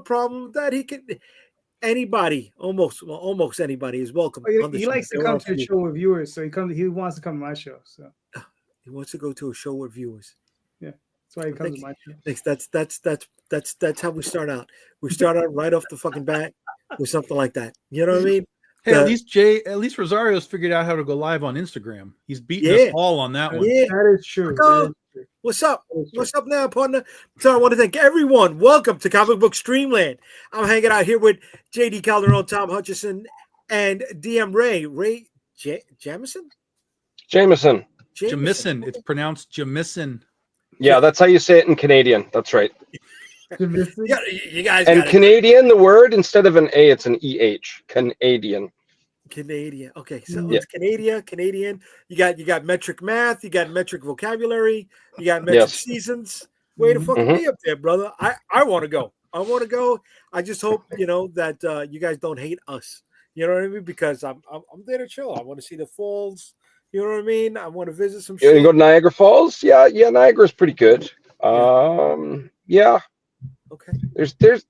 problem with that. He can anybody, almost anybody is welcome on the He show. likes to come to the show with viewers, so he wants to come to my show. So he wants to go to a show with viewers. Yeah, that's why he comes to my show. That's how we start out. We start out right off the fucking bat with something like that. You know what I mean? Hey, at least Rosario's figured out how to go live on Instagram. He's beaten us all on that one. Yeah, that is true. What's up? What's up now, partner? So I want to thank everyone. Welcome to Comic Book Streamland. I'm hanging out here with JD Calderon, Tom Hutchison, and DM Ray Jamison. It's pronounced Jamison. Yeah, that's how you say it in Canadian. That's right. You guys. And Canadian, the word, instead of an A, it's an EH. Canadian. Okay, so it's Canadian. You got metric math. You got metric vocabulary. You got metric seasons. Way to fucking be up there, brother. I want to go. I just hope that you guys don't hate us. You know what I mean? Because I'm there to chill. I want to see the falls. You know what I mean? I want to visit some. You go to Niagara Falls? Yeah, Niagara's pretty good. Yeah. Okay.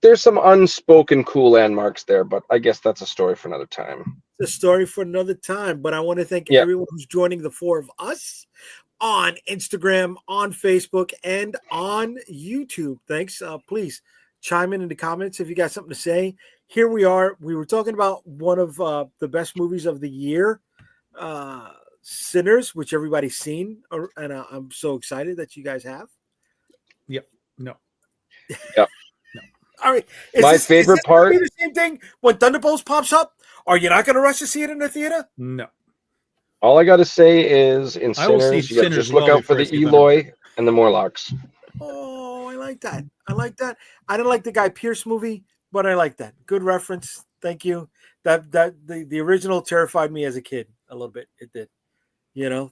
There's some unspoken cool landmarks there, but I guess that's a story for another time. It's a story for another time. But I want to thank everyone who's joining the four of us on Instagram, on Facebook, and on YouTube. Thanks. Please chime in the comments if you got something to say. Here we are. We were talking about one of the best movies of the year, Sinners, which everybody's seen, and I'm so excited that you guys have. Yep. No. Yep. No. All right. My favorite part. The same thing when Thunderbolts pops up. Are you not going to rush to see it in the theater? No. All I got to say is in Sinners, you got to just look out for the Eloi and the Morlocks. Oh, I like that. I didn't like the Guy Pearce movie, but I like that. Good reference. Thank you. That the original terrified me as a kid a little bit. It did.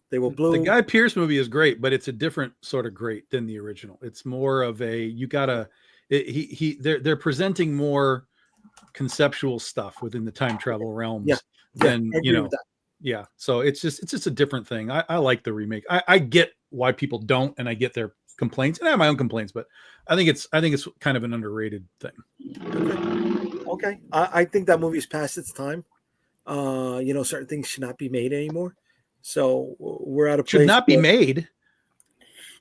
They were blue. The Guy Pearce movie is great, but it's a different sort of great than the original. It's more of a they're presenting more conceptual stuff within the time travel realms than Yeah. So it's just a different thing. I like the remake. I get why people don't, and I get their complaints, and I have my own complaints, but I think it's kind of an underrated thing. Okay. I think that movie's past its time. Certain things should not be made anymore. So we're at a place. Should not be made.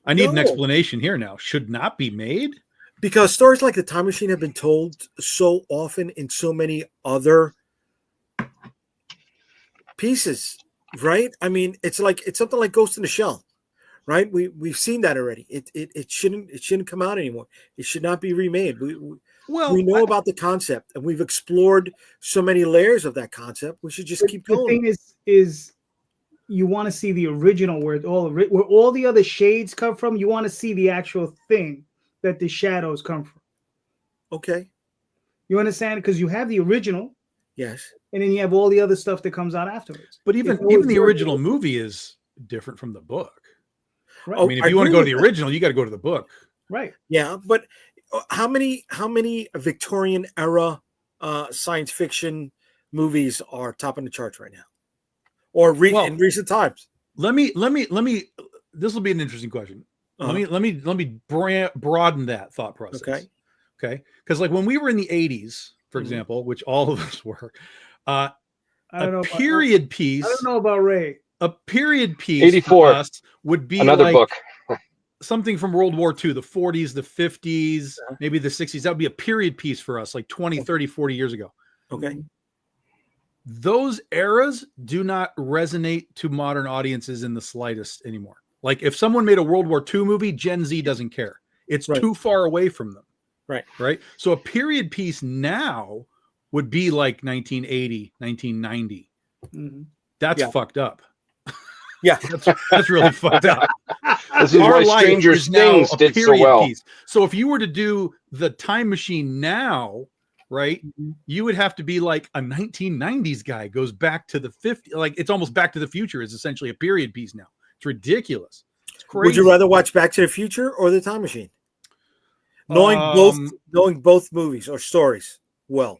I need an explanation here now. Should not be made? Because stories like The Time Machine have been told so often in so many other pieces, right? I mean, it's something like Ghost in the Shell, right? We've seen that already. It shouldn't come out anymore. It should not be remade. We know about the concept, and we've explored so many layers of that concept. We should just keep going. The thing is you want to see the original where all the other shades come from. You want to see the actual thing that the shadows come from. Okay. You understand? Because you have the original. Yes. And then you have all the other stuff that comes out afterwards. But even the original movie is different from the book. Right. I mean, if you want to go to the original, you got to go to the book. Right. Yeah, but how many Victorian era science fiction movies are topping the charts right now, or in recent times? Let me. This will be an interesting question. Let me broaden that thought process. Okay. Because like when we were in the 80s, for example, which all of us were, a period piece. I don't know about Ray. A period piece 84 for us would be another book. Something from World War II, the 40s, the 50s, maybe the 60s. That would be a period piece for us, like 20, 30, 40 years ago. Okay. Those eras do not resonate to modern audiences in the slightest anymore. Like if someone made a World War II movie, Gen Z doesn't care. It's too far away from them. Right. So a period piece now would be like 1980, 1990. Mm-hmm. That's fucked up. Yeah, that's really fucked up. This is why Stranger Things did so well. Piece. So if you were to do the Time Machine now, right, you would have to be like a 1990s guy, goes back to the 50s. Like it's almost Back to the Future is essentially a period piece now. It's ridiculous. It's crazy. Would you rather watch Back to the Future or The Time Machine? Knowing both movies or stories well.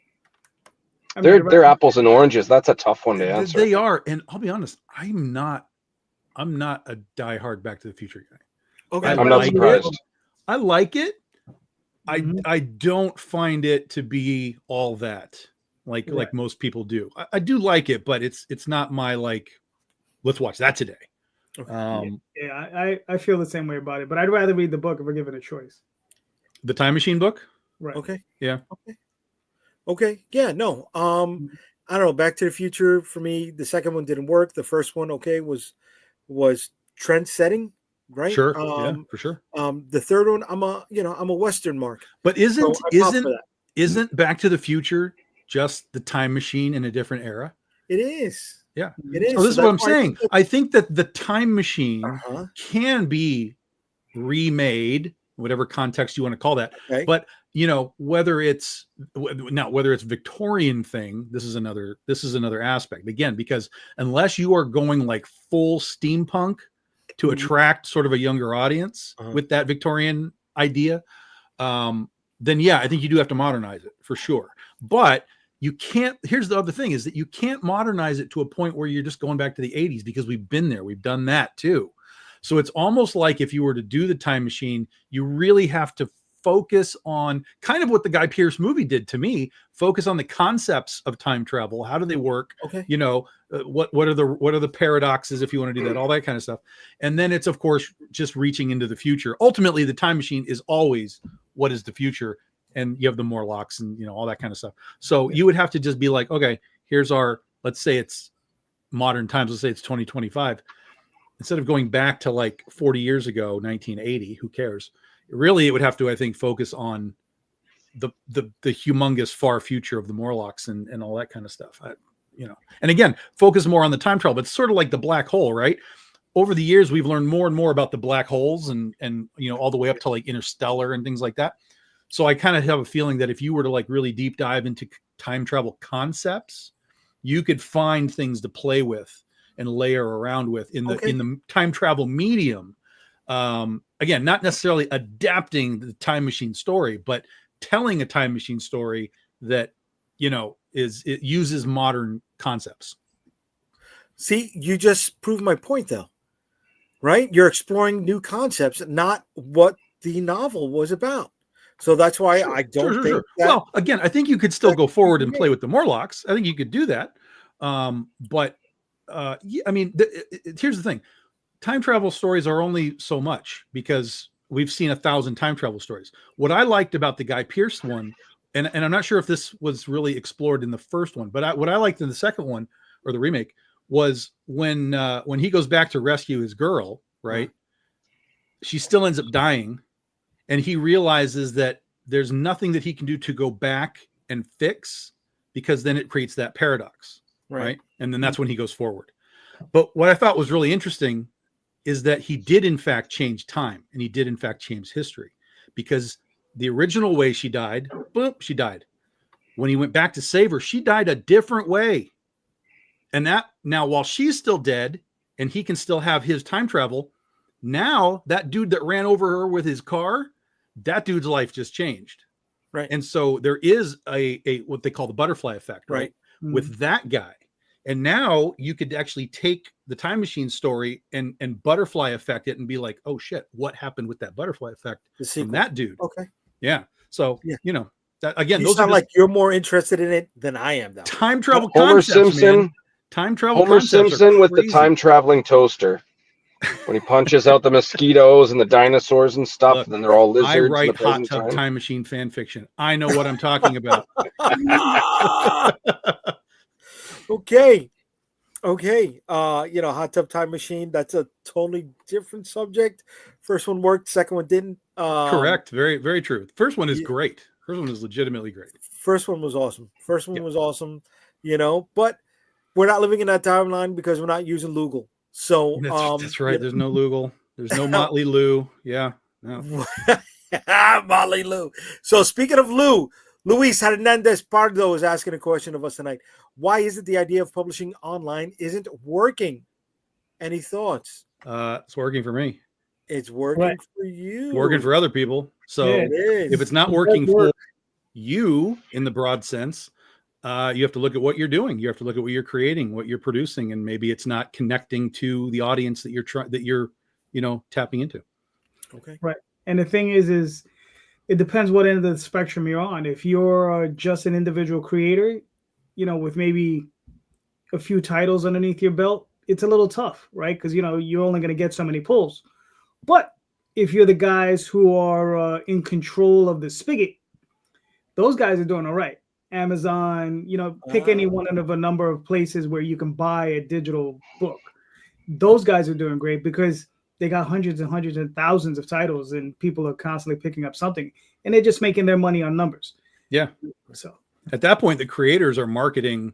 They're apples and oranges. That's a tough one to answer. They are, and I'll be honest, I'm not a diehard Back to the Future guy. Okay, I'm not surprised. I like it, I don't find it to be all that like most people do. I do like it, but it's not my like, let's watch that today. I feel the same way about it, but I'd rather read the book if we're given a choice. The Time Machine book? Right. Okay. Yeah. Okay. Yeah. No. I don't know. Back to the Future for me, the second one didn't work. The first one, was trend setting, right? Sure. Yeah, for sure. The third one, I'm a Western mark. But isn't Back to the Future just the time machine in a different era? It is. Yeah. It is. So this is what I'm saying. I think that the time machine can be remade, whatever context you want to call that. Okay. But whether it's Victorian thing, this is another aspect again, because unless you are going like full steampunk to attract sort of a younger audience with that Victorian idea, then yeah, I think you do have to modernize it for sure. But you can't. Here's the other thing: is that you can't modernize it to a point where you're just going back to the 80s, because we've been there, we've done that too. So it's almost like if you were to do the time machine, you really have to focus on kind of what the Guy Pearce movie did to me. Focus on the concepts of time travel. How do they work? Okay. What are the paradoxes, if you want to do that, all that kind of stuff. And then it's, of course, just reaching into the future. Ultimately, the time machine is always what is the future. And you have the Morlocks and, all that kind of stuff. So you would have to just be like, okay, here's let's say it's modern times. Let's say it's 2025. Instead of going back to like 40 years ago, 1980, who cares? Really, it would have to, I think, focus on the humongous far future of the Morlocks and all that kind of stuff. And again, focus more on the time travel. But it's sort of like the black hole, right? Over the years, we've learned more and more about the black holes and all the way up to like Interstellar and things like that. So I kind of have a feeling that if you were to like really deep dive into time travel concepts, you could find things to play with and layer around with in the time travel medium. Again, not necessarily adapting the time machine story, but telling a time machine story that, it uses modern concepts. See, you just proved my point though, right? You're exploring new concepts, not what the novel was about. So that's why I don't think that. Well, again, I think you could still go forward and play with the Morlocks. I think you could do that. But I mean, here's the thing. Time travel stories are only so much because we've seen 1,000 time travel stories. What I liked about the Guy Pearce one, and I'm not sure if this was really explored in the first one, but what I liked in the second one or the remake was when he goes back to rescue his girl, right? She still ends up dying. And he realizes that there's nothing that he can do to go back and fix, because then it creates that paradox, right? And then that's when he goes forward. But what I thought was really interesting is that he did in fact change time, and he did in fact change history, because the original way she died, boom, she died. When he went back to save her, she died a different way. And that now, while she's still dead and he can still have his time travel, now that dude that ran over her with his car, that dude's life just changed. Right. And so there is a what they call the butterfly effect, right? With that guy. And now you could actually take the time machine story and butterfly effect it and be like, oh shit, what happened with that butterfly effect from that dude? Okay. Yeah. So, that, again, those sound like you're more interested in it than I am, though. Time travel Homer concepts, Simpson. Man. Time travel Homer Simpson with the time traveling toaster. When he punches out the mosquitoes and the dinosaurs and stuff, Look, and then they're all lizards. I write hot tub time machine fan fiction. I know what I'm talking about. Okay. Hot tub time machine. That's a totally different subject. First one worked. Second one didn't. Correct. Very, very true. First one is great. First one is legitimately great. First one was awesome. Was awesome. But we're not living in that timeline because we're not using Lugal. So that's right. There's no Lugal. There's no Motley Lou. Yeah. No. Motley Lou. So speaking of Lou, Luis Hernandez Pardo is asking a question of us tonight. Why is it the idea of publishing online isn't working? Any thoughts? It's working for me. It's working for you. It's working for other people. So if it's not working for you in the broad sense, you have to look at what you're doing. You have to look at what you're creating, what you're producing, and maybe it's not connecting to the audience that you're tapping into. Okay. Right. And the thing is it depends what end of the spectrum you're on. If you're just an individual creator, with maybe a few titles underneath your belt, it's a little tough, right? Because you're only going to get so many pulls. But if you're the guys who are in control of the spigot, those guys are doing all right. Amazon, pick any one of a number of places where you can buy a digital book. Those guys are doing great because they got hundreds and hundreds and thousands of titles, and people are constantly picking up something, and they're just making their money on numbers. Yeah. So at that point, the creators are marketing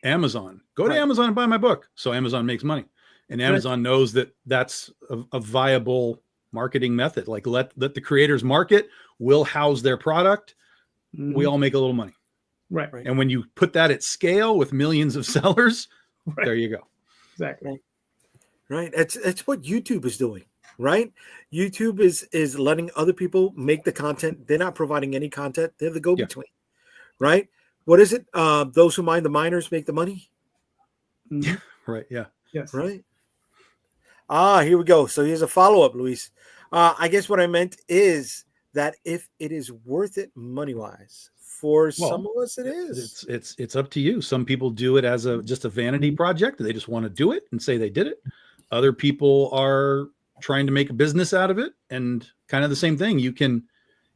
Amazon. Go to Amazon and buy my book. So Amazon makes money, and Amazon knows that that's a viable marketing method. Like let the creators market. We'll house their product. Mm-hmm. We all make a little money. Right. And when you put that at scale with millions of sellers, there you go. Exactly. Right. It's what YouTube is doing, right? YouTube is letting other people make the content. They're not providing any content. They're the go-between, right? What is it? Those who mind the miners make the money. Mm-hmm. Right. Yeah. Yes. Right. Here we go. So here's a follow-up, Luis. I guess what I meant is that if it is worth it money-wise, for some of us, it is. It's up to you. Some people do it as just a vanity project. They just want to do it and say they did it. Other people are trying to make a business out of it, and kind of the same thing. You can,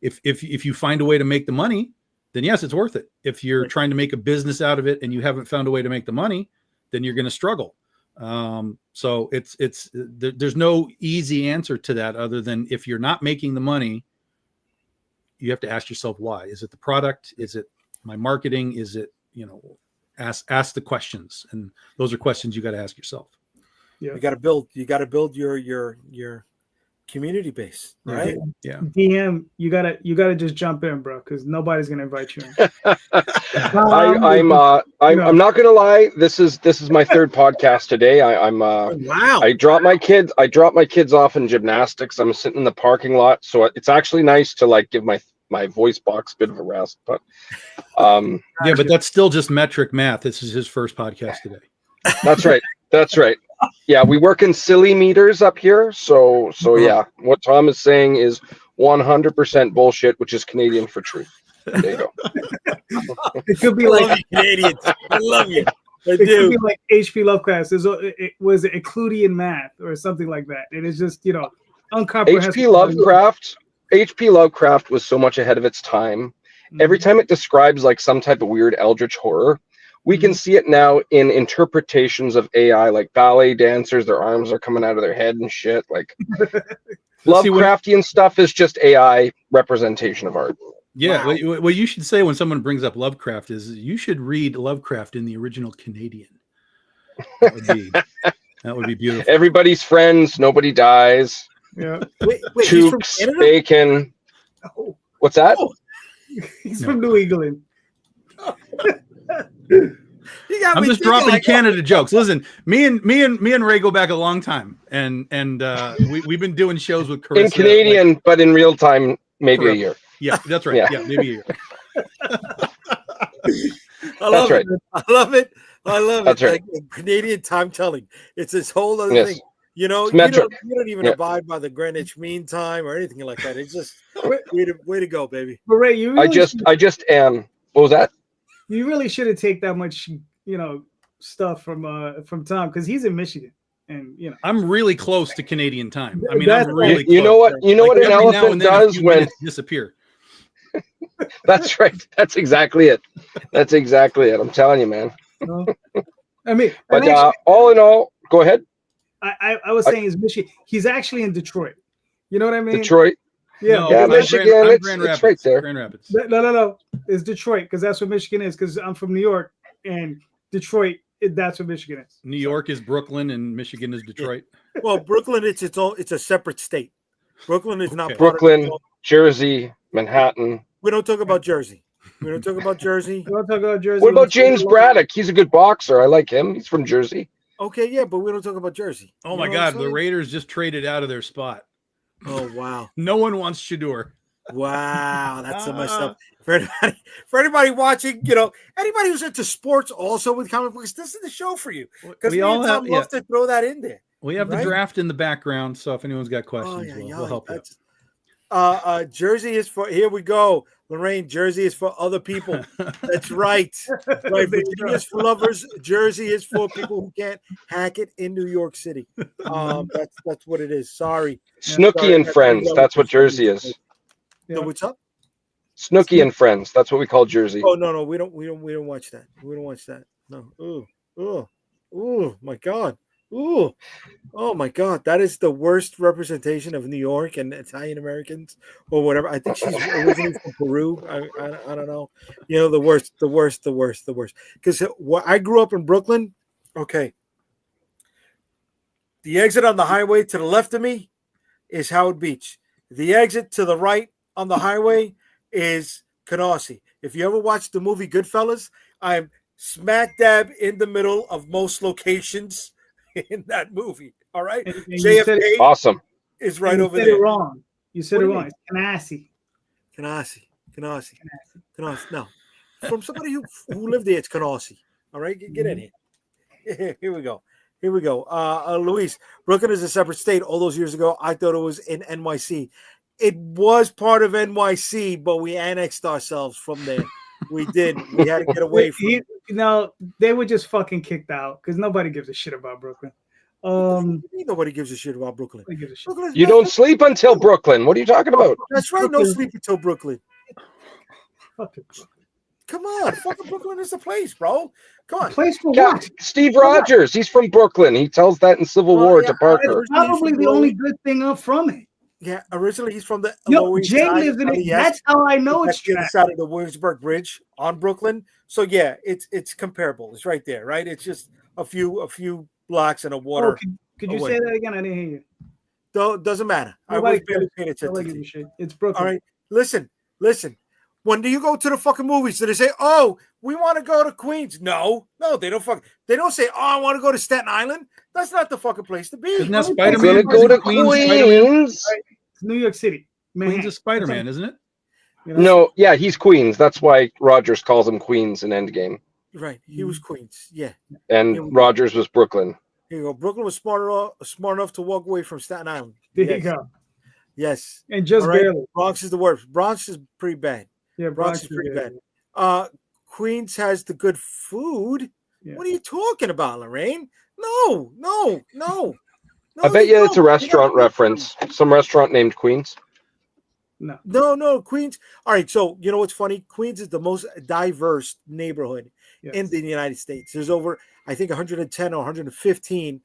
if you find a way to make the money, then yes, it's worth it. If you're trying to make a business out of it and you haven't found a way to make the money, then you're going to struggle. So there's no easy answer to that other than if you're not making the money, you have to ask yourself why. Is it the product? Is it my marketing? Is it, ask the questions. And those are questions you got to ask yourself. Yeah. You got to build your community base, right? Yeah. DM, you gotta just jump in, bro, because nobody's gonna invite you in. I'm not gonna lie. This is my third podcast today. Wow. I dropped my kids off in gymnastics. I'm sitting in the parking lot, so it's actually nice to give my voice box a bit of a rest. But yeah, but that's still just metric math. This is his first podcast today. That's right. Yeah, we work in silly meters up here. So yeah, what Tom is saying is 100% bullshit, which is Canadian for truth. There you go. It could be Canadians. I love you. It could be like H.P. Lovecraft. It was Euclidean math or something like that. It is just uncomprehensible. H.P. Lovecraft was so much ahead of its time. Mm-hmm. Every time it describes some type of weird eldritch horror, we can see it now in interpretations of AI, like ballet dancers, their arms are coming out of their head and shit. Lovecraftian stuff is just AI representation of art. Yeah, wow. What you should say when someone brings up Lovecraft is you should read Lovecraft in the original Canadian. That would be beautiful. Everybody's friends, nobody dies. Yeah. Wait, Chooks, bacon. Oh. What's that? Oh. He's from New England. I'm just dropping Canada jokes. Listen, me and Ray go back a long time, and we've been doing shows with Carissa, in Canadian, but in real time, maybe forever. A year. Yeah, that's right. Yeah, maybe a year. I love it. That's right. Canadian time telling. It's this whole other thing. You don't even abide by the Greenwich Mean Time or anything like that. It's just way to go, baby. But Ray, you really I just am. What was that? You really shouldn't take that much, stuff from Tom because he's in Michigan, and I'm really close to Canadian time. I mean, I'm really close. You know what an elephant does when disappear. That's right. That's exactly it. I'm telling you, man. I mean, but all in all, go ahead. I was saying is Michigan. He's actually in Detroit. You know what I mean? Detroit. Yeah, no, Michigan. It's right there. Grand Rapids. No. It's Detroit because that's what Michigan is. Because I'm from New York, and Detroit. That's what Michigan is. New York is Brooklyn, and Michigan is Detroit. Yeah. Well, Brooklyn, it's a separate state. Brooklyn is not Brooklyn, Jersey, Manhattan. We don't talk about Jersey. We don't talk about Jersey. What about James Braddock? He's a good boxer. I like him. He's from Jersey. Okay, yeah, but we don't talk about Jersey. Oh my God, the Raiders just traded out of their spot. Oh wow! No one wants Shedeur. Wow, that's so messed up. For anybody watching, anybody who's into sports also with comic books, this is the show for you. Because we all love to throw that in there. We have the draft in the background, so if anyone's got questions, we'll help you. Jersey is for, here we go, Lorraine. Jersey is for other people. That's right. Right. Virginia is for lovers. Jersey is for people who can't hack it in New York City. That's what it is. Sorry. Snooki and Friends. That's what Jersey is. So what's up? Snooki and Friends. That's what we call Jersey. Oh no, we don't watch that. We don't watch that. No. Oh my God. Ooh, oh my God, that is the worst representation of New York and Italian Americans or whatever. I think she's originally from Peru. I don't know. You know, the worst. Because I grew up in Brooklyn. Okay, the exit on the highway to the left of me is Howard Beach. The exit to the right on the highway is Canarsie. If you ever watched the movie Goodfellas, I'm smack dab in the middle of most locations in that movie. All right. And JFK awesome is right over there. You said it wrong. You said it wrong. It's Canarsie. No. From somebody who lived there, it's Canarsie. All right. Get in here. Here we go. Luis, Brooklyn is a separate state. All those years ago, I thought it was in NYC. It was part of NYC, but we annexed ourselves from there. We did. We had to get away from No, they were just fucking kicked out because nobody gives a shit about Brooklyn. Nobody gives a shit about Brooklyn. You don't sleep until Brooklyn. What are you talking about? That's right. No sleep until Brooklyn. Come on. Fucking Brooklyn is the place, bro. Come on. Place for what? Steve Rogers. He's from Brooklyn. He tells that in Civil War to Parker. Probably the only good thing up from it. Yeah, originally he's from the Lower East Side. Lives in it. That's how I know it's the other side of the Williamsburg Bridge on Brooklyn. So yeah, it's comparable. It's right there, right? It's just a few blocks and a water. Oh, could you say that again? I didn't hear you. Though doesn't matter. Nobody I was barely paying attention. It's Brooklyn. All right, listen. When do you go to the fucking movies? Do they say, "Oh, we want to go to Queens"? No, they don't They don't say, "Oh, I want to go to Staten Island." That's not the fucking place to be. Isn't that Spider-Man? Go to Queens. It's New York City. Queens is Spider-Man, isn't it? No, yeah, he's Queens. That's why Rogers calls him Queens in Endgame. Right, he was Queens. Yeah, and Rogers was Brooklyn. Here you go. Brooklyn was smart enough to walk away from Staten Island. There you go. Yes, and just barely. Bronx is the worst. Bronx is pretty bad. Yeah, Bronx is pretty bad. Queens has the good food. Yeah. What are you talking about, Lorraine? No. I bet you it's a restaurant reference. Some restaurant named Queens. No, Queens. All right, so you know what's funny? Queens is the most diverse neighborhood in the United States. There's over, I think, 110 or 115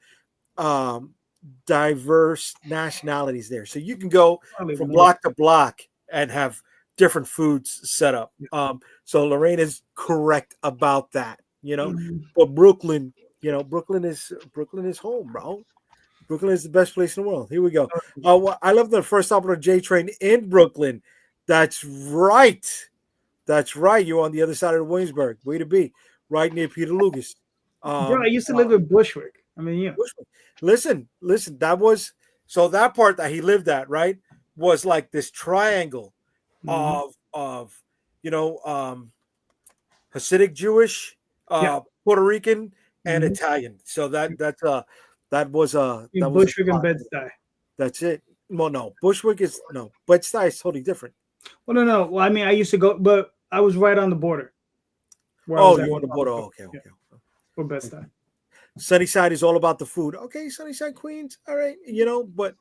diverse nationalities there. So you can go from block to block and have different foods set up. So Lorraine is correct about that, you know. But Brooklyn, Brooklyn is home, bro. Brooklyn is the best place in the world. Here we go. I love the first stop on the J train in Brooklyn. That's right. You're on the other side of the Williamsburg. Way to be. Right near Peter Lugas. Bro, I used to live in Bushwick. I mean, yeah. Bushwick. Listen. That was so that part that he lived at, right, was like this triangle of Hasidic Jewish, Puerto Rican, and Italian. So that was Bushwick and Bed-Stuy. That's it. Well, no, Bushwick is no. Bed-Stuy is totally different. Well, no. Well, I mean, I used to go, but I was right on the border. You're on the border. Okay. For Bed-Stuy. Sunnyside is all about the food. Okay, Sunnyside, Queens. All right, but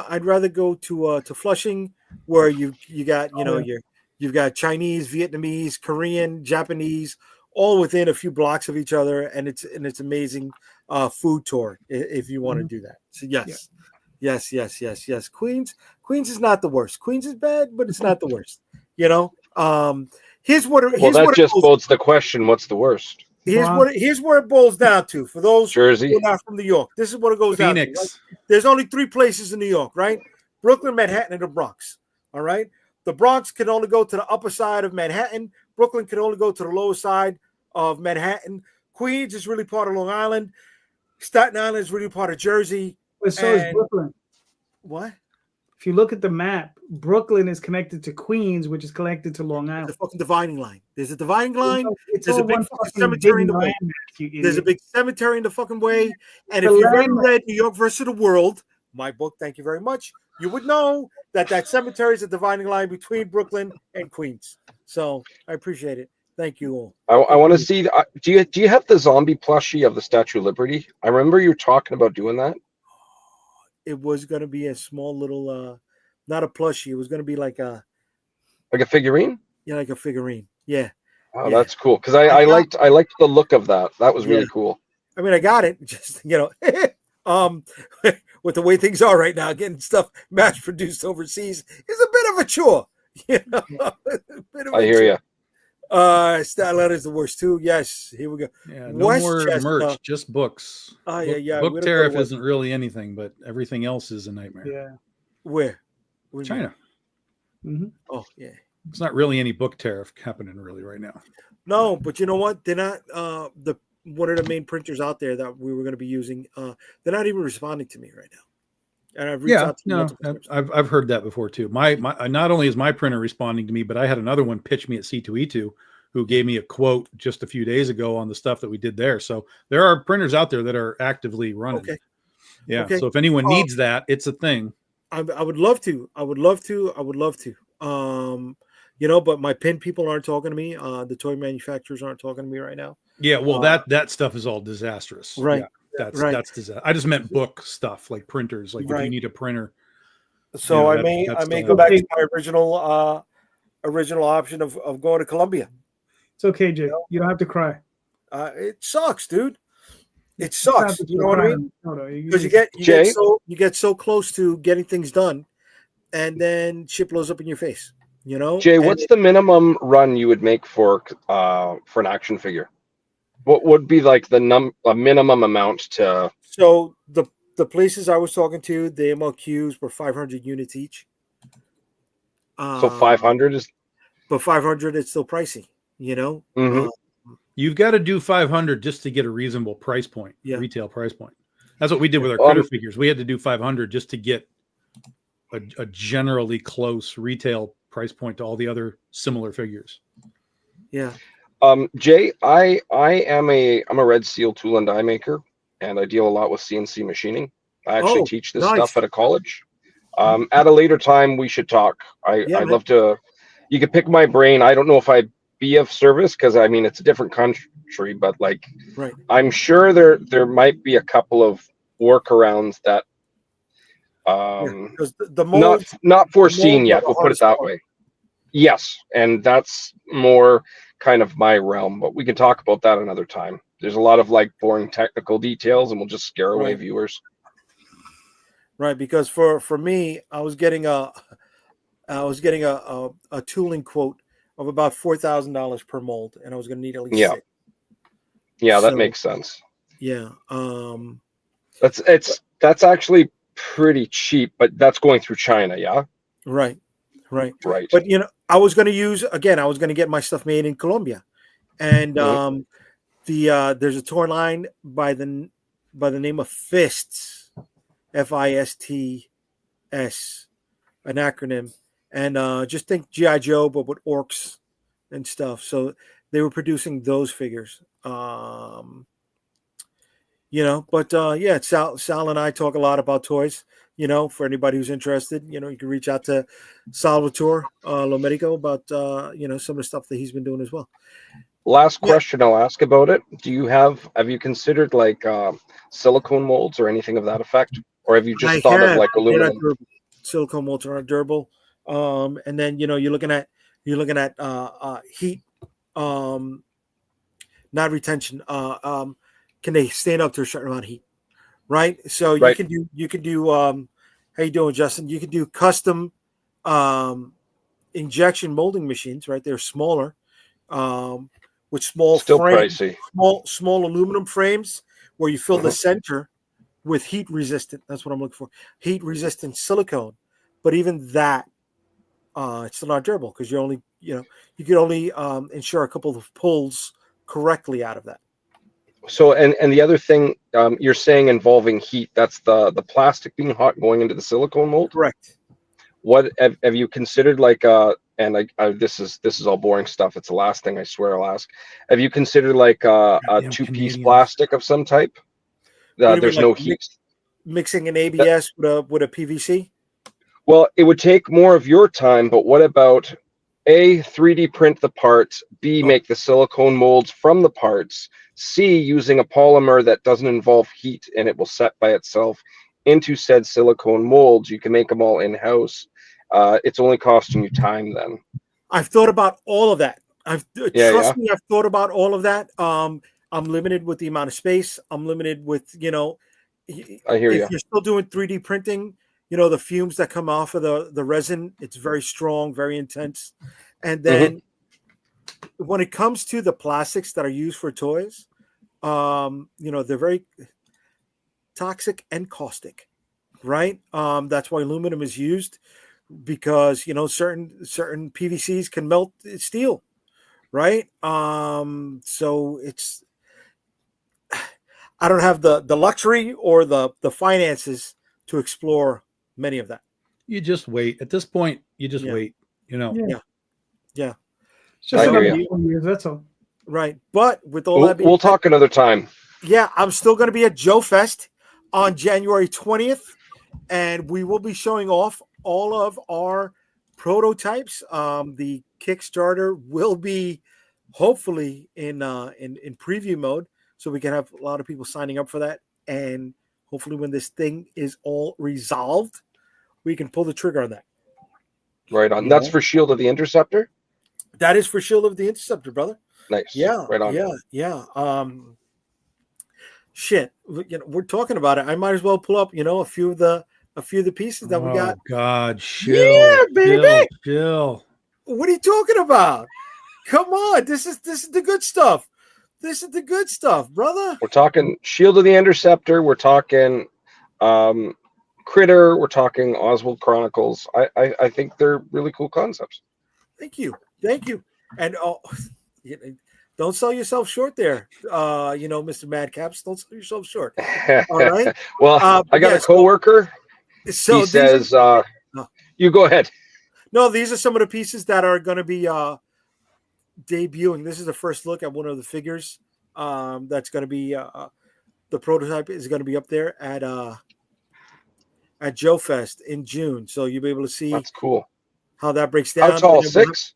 I'd rather go to Flushing, where you got you've got Chinese, Vietnamese, Korean, Japanese, all within a few blocks of each other, and it's amazing food tour if you want to do that. So yes. Queens is not the worst. Queens is bad, but it's not the worst. Here's that just bodes the question: what's the worst? Here's where it boils down to for those Jersey who are not from New York. This is what it goes down to. Right? There's only 3 places in New York, right? Brooklyn, Manhattan, and the Bronx. All right. The Bronx can only go to the upper side of Manhattan. Brooklyn can only go to the lower side of Manhattan. Queens is really part of Long Island. Staten Island is really part of Jersey. But so is Brooklyn. What? If you look at the map, Brooklyn is connected to Queens, which is connected to Long Island. The fucking dividing line. There's a dividing line. There's a big fucking cemetery in the way. There's a big cemetery in the fucking way. And if you've ever read New York versus the World, my book, thank you very much, you would know that cemetery is a dividing line between Brooklyn and Queens. So I appreciate it. Thank you all. I want to see. Do you have the zombie plushie of the Statue of Liberty? I remember you were talking about doing that. It was going to be a small little, not a plushie. It was going to be like a figurine. Yeah, like a figurine. Yeah. Oh, yeah. That's cool. Because I liked the look of that. That was really cool. I mean, I got it. Just with the way things are right now, getting stuff mass produced overseas is a bit of a chore. I hear you. Staten Island is the worst too. Yes, here we go. Yeah, no more merch, just books. Book tariff isn't really anything, but everything else is a nightmare. Yeah. Where China. Mm-hmm. Oh yeah. It's not really any book tariff happening really right now. No, but you know what? They're not one of the main printers out there that we were going to be using. They're not even responding to me right now. And I've reached out to I've heard that before too. My not only is my printer responding to me, but I had another one pitch me at C2E2 who gave me a quote just a few days ago on the stuff that we did there. So there are printers out there that are actively running. Okay. Yeah. Okay. So if anyone needs that, it's a thing. I would love to. But my pin people aren't talking to me. The toy manufacturers aren't talking to me right now. Yeah, well, that stuff is all disastrous. Right. Yeah, that's disastrous. I just meant book stuff, like printers. Like if you need a printer. So I may go back to my original option of going to Colombia. It's okay, Jay. You don't have to cry. It sucks, dude. It sucks. You know what I mean? Because you get so close to getting things done, and then shit blows up in your face. You know, Jay, what's the minimum run you would make for an action figure? What would be like a minimum amount to? So the places I was talking to, the MLQs were 500 units each. So 500 is. But 500, it's still pricey. You know, you've got to do 500 just to get a reasonable price point, retail price point. That's what we did with our critter figures. We had to do 500 just to get a generally close retail price point to all the other similar figures. Yeah. Jay, I'm a Red Seal tool and die maker, and I deal a lot with CNC machining. I actually teach this stuff at a college. At a later time, we should talk. I'd love to. You could pick my brain. I don't know if I'd be of service because I mean it's a different country, but I'm sure there might be a couple of workarounds that not foreseen yet. We'll put it that way. Yes, and that's more kind of my realm, but we can talk about that another time. There's a lot of boring technical details, and we'll just scare away viewers. Right, because for me, I was getting a tooling quote of about $4,000 per mold, and I was going to need at least 6. Yeah, that makes sense. Yeah, that's actually pretty cheap, but that's going through China. Yeah, right. But I was going to get my stuff made in Colombia, and there's a toy line by the name of Fists, FISTS, an acronym, and just think GI Joe, but with orcs and stuff. So they were producing those figures. But Sal and I talk a lot about toys. For anybody who's interested, you can reach out to Salvatore Lomedico about some of the stuff that he's been doing as well. Last question I'll ask about it. Have you considered silicone molds or anything of that effect? Or have you just thought of aluminum? Silicone molds are durable. And then you're looking at heat, not retention. Can they stand up to a certain amount of heat? Right. So you can do how you doing, Justin? You can do custom injection molding machines, right? They're smaller, with small frames, small aluminum frames where you fill the center with heat resistant. That's what I'm looking for. Heat resistant silicone. But even that, it's still not durable because you can only ensure a couple of pulls correctly out of that. So, and the other thing you're saying involving heat, that's the plastic being hot going into the silicone mold? Correct. What have you considered this is all boring stuff. It's the last thing I swear I'll ask. Have you considered a two-piece plastic of some type? There's no heat. mixing an ABS with a PVC? Well, it would take more of your time, but what about A, 3D print the parts, B, make the silicone molds from the parts, C, using a polymer that doesn't involve heat and it will set by itself into said silicone molds. You can make them all in-house. It's only costing you time then. I've thought about all of that. Trust me, I've thought about all of that. I'm limited with the amount of space. I'm limited with, I hear you. If you're still doing 3D printing, the fumes that come off of the resin, it's very strong, very intense. And then when it comes to the plastics that are used for toys, they're very toxic and caustic, right? That's why aluminum is used, because certain PVCs can melt steel, right? So it's, I don't have the luxury or the finances to explore many of that. You just wait. At this point, you just wait. Yeah. It's just another 4 years. That's all. Right. But with all that being we'll talk another time. Yeah, I'm still going to be at Joe Fest on January 20th, and we will be showing off all of our prototypes. The Kickstarter will be hopefully in preview mode, so we can have a lot of people signing up for that. And hopefully when this thing is all resolved, we can pull the trigger on that. Right on. That's for Shield of the Interceptor? That is for Shield of the Interceptor, brother. Nice. Yeah. Right on. Yeah. Shit. We're talking about it. I might as well pull up, a few of the pieces that we got. Oh God, chill. Yeah, baby. Chill. What are you talking about? Come on. This is the good stuff. This is the good stuff, brother. We're talking Shield of the Interceptor. We're talking Critter. We're talking Oswald Chronicles. I think they're really cool concepts. Thank you. And don't sell yourself short there. Mr. Madcaps, don't sell yourself short. All right. Well, I got a coworker. So he says, you go ahead. No, these are some of the pieces that are going to be debuting. This is the first look at one of the figures. That's going to be the prototype is going to be up there at Joe Fest in June. So you'll be able to see. That's cool. How that breaks down. How tall? 6?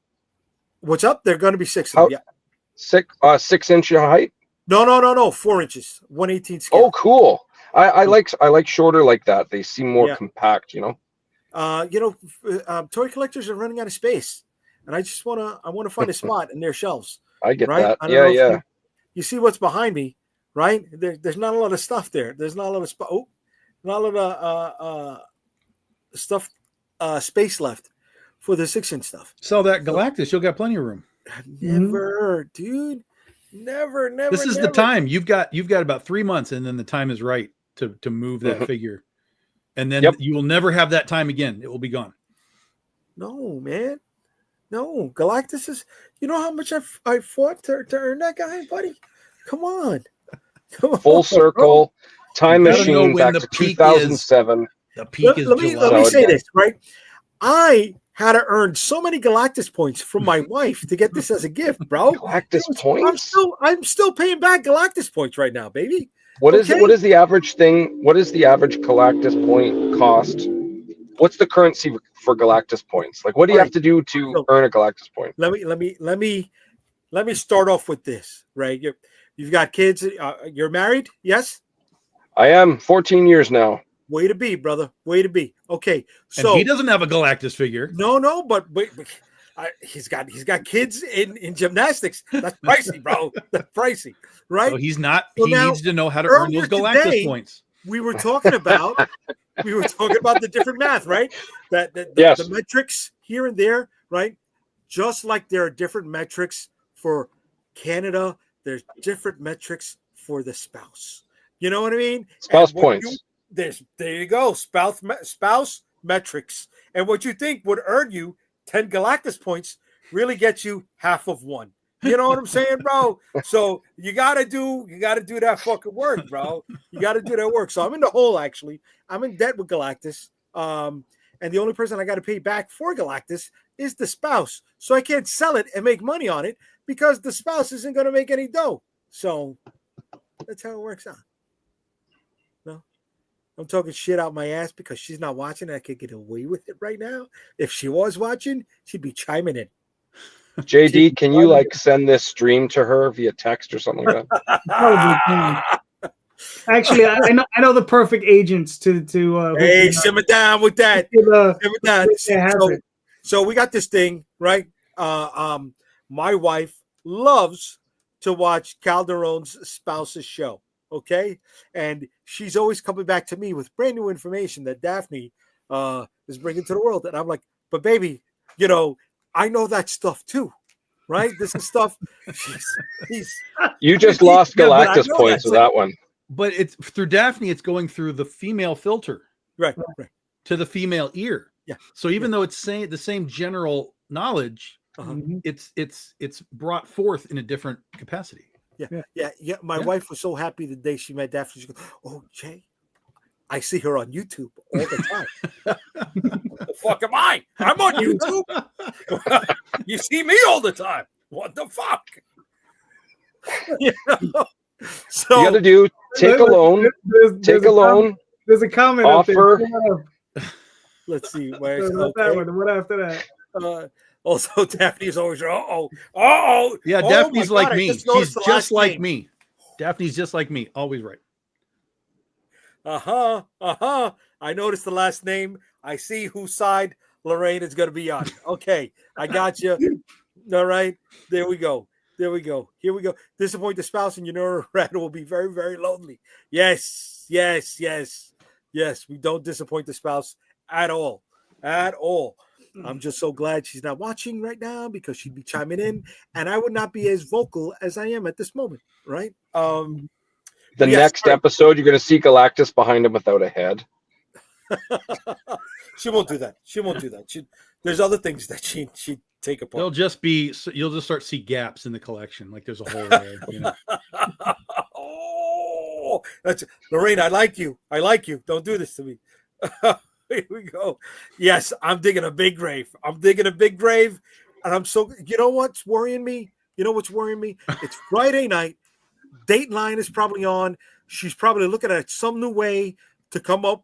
What's up? They're going to be 6 of them, yeah. 6 inch height? No. 4 inches. 1/18 scale. Oh, cool. I like shorter like that. They seem more compact, Toy collectors are running out of space, and I want to find a spot in their shelves. I get right? that. Yeah. You see what's behind me, right? There's not a lot of stuff there. There's not a lot of not a lot of space left for the 6-inch stuff. So that Galactus, you'll got plenty of room. Never, dude. Never. This is the time. You've got about 3 months, and then the time is right to move that figure. And then you will never have that time again. It will be gone. No, man. No. Galactus is, you know how much I fought to earn that guy, buddy? Come on. Full circle, time machine back to 2007. The peak is let me say this, right? I had to earn so many Galactus points from my wife to get this as a gift, bro. Galactus points? I'm still paying back Galactus points right now, baby. What is the average thing? What is the average Galactus point cost? What's the currency for Galactus points? Like, what do you have to do to earn a Galactus point? Let me start off with this, right? You've got kids. You're married, yes? I am 14 years now. Way to be, brother. Way to be. Okay, so and he doesn't have a Galactus figure. No, but he's got kids in gymnastics. That's pricey, bro. That's pricey, right? So he's not. So he needs to know how to earn those Galactus points. We were talking about the different math, right? Yes. The metrics here and there, right? Just like there are different metrics for Canada, there's different metrics for the spouse. You know what I mean? Spouse points. There you go. Spouse metrics. And what you think would earn you 10 Galactus points really gets you half of one. You know what I'm saying, bro? So you gotta do that fucking work, bro. You gotta do that work. So I'm in the hole, actually. I'm in debt with Galactus. And the only person I gotta pay back for Galactus is the spouse. So I can't sell it and make money on it because the spouse isn't gonna make any dough. So that's how it works out. No. I'm talking shit out my ass because she's not watching. I could get away with it right now. If she was watching, she'd be chiming in. JD, can you like send this stream to her via text or something like that? Actually, I know the perfect agents to hey, simmer down with that. Simmer down. So we got this thing, right? My wife loves to watch Calderon's spouse's show. Okay. And she's always coming back to me with brand new information that Daphne is bringing to the world. And I'm like, but baby, you know, I know that stuff too, right? This is stuff. You just lost Galactus points with that one. But it's through Daphne, it's going through the female filter. Right. To the female ear. Yeah. So even though it's the same general knowledge, it's brought forth in a different capacity. Yeah. My wife was so happy the day she met Daphne. She goes, "Oh, Jay, I see her on YouTube all the time." What the fuck am I? I'm on YouTube. You see me all the time. What the fuck? You know? So you got to do take a loan. Take a loan. There's a comment offer. Let's see. What after that? Also, Daphne's always Yeah, Daphne's like me. She's just like me. Daphne's just like me. Always right. I noticed the last name. I see whose side Lorraine is going to be on. Okay, I got you. All right, there we go. Here we go. Disappoint the spouse, and you know Red will be very, very lonely. Yes. We don't disappoint the spouse at all. I'm just so glad she's not watching right now because she'd be chiming in, and I would not be as vocal as I am at this moment. Right. Next episode, you're going to see Galactus behind him without a head. She won't do that. There's other things that she'd take apart. You'll just start to see gaps in the collection. Like there's a hole there. You know? Oh, that's Lorraine. I like you. Don't do this to me. Here we go. Yes, I'm digging a big grave. And I'm so, you know what's worrying me? It's Friday night. Dateline is probably on. She's probably looking at some new way to come up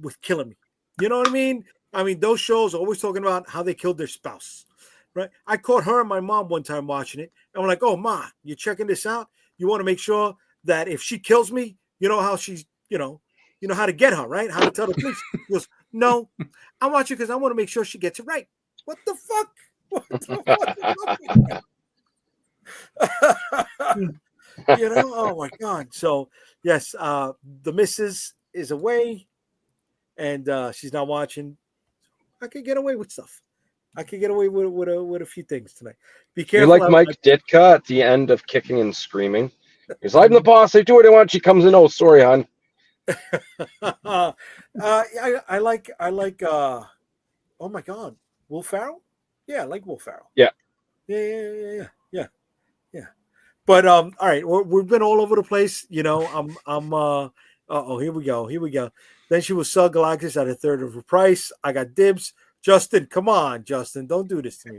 with killing me. You know what I mean? Those shows are always talking about how they killed their spouse, right? I caught her and my mom one time watching it, and I'm like, "Oh, Ma, you checking this out? You want to make sure that if she kills me, you know how she's, you know how to get her, right? How to tell the police." She goes, "No, I'm watching because I want to make sure she gets it right." What the fuck? Oh my God. So yes, the missus is away, and she's not watching. I can get away with stuff. I can get away with a few things tonight. Be careful. You're like Mike Ditka at the end of Kicking and Screaming. He's like, "I'm the boss. I do what I want." She comes in. "Oh, sorry, hon." I like. Oh my God, Will Ferrell. Yeah, I like Will Ferrell. Yeah. But all right, we've been all over the place. Here we go. Then she will sell Galactus at a third of the price. I got dibs. Justin, come on, Justin. Don't do this to me,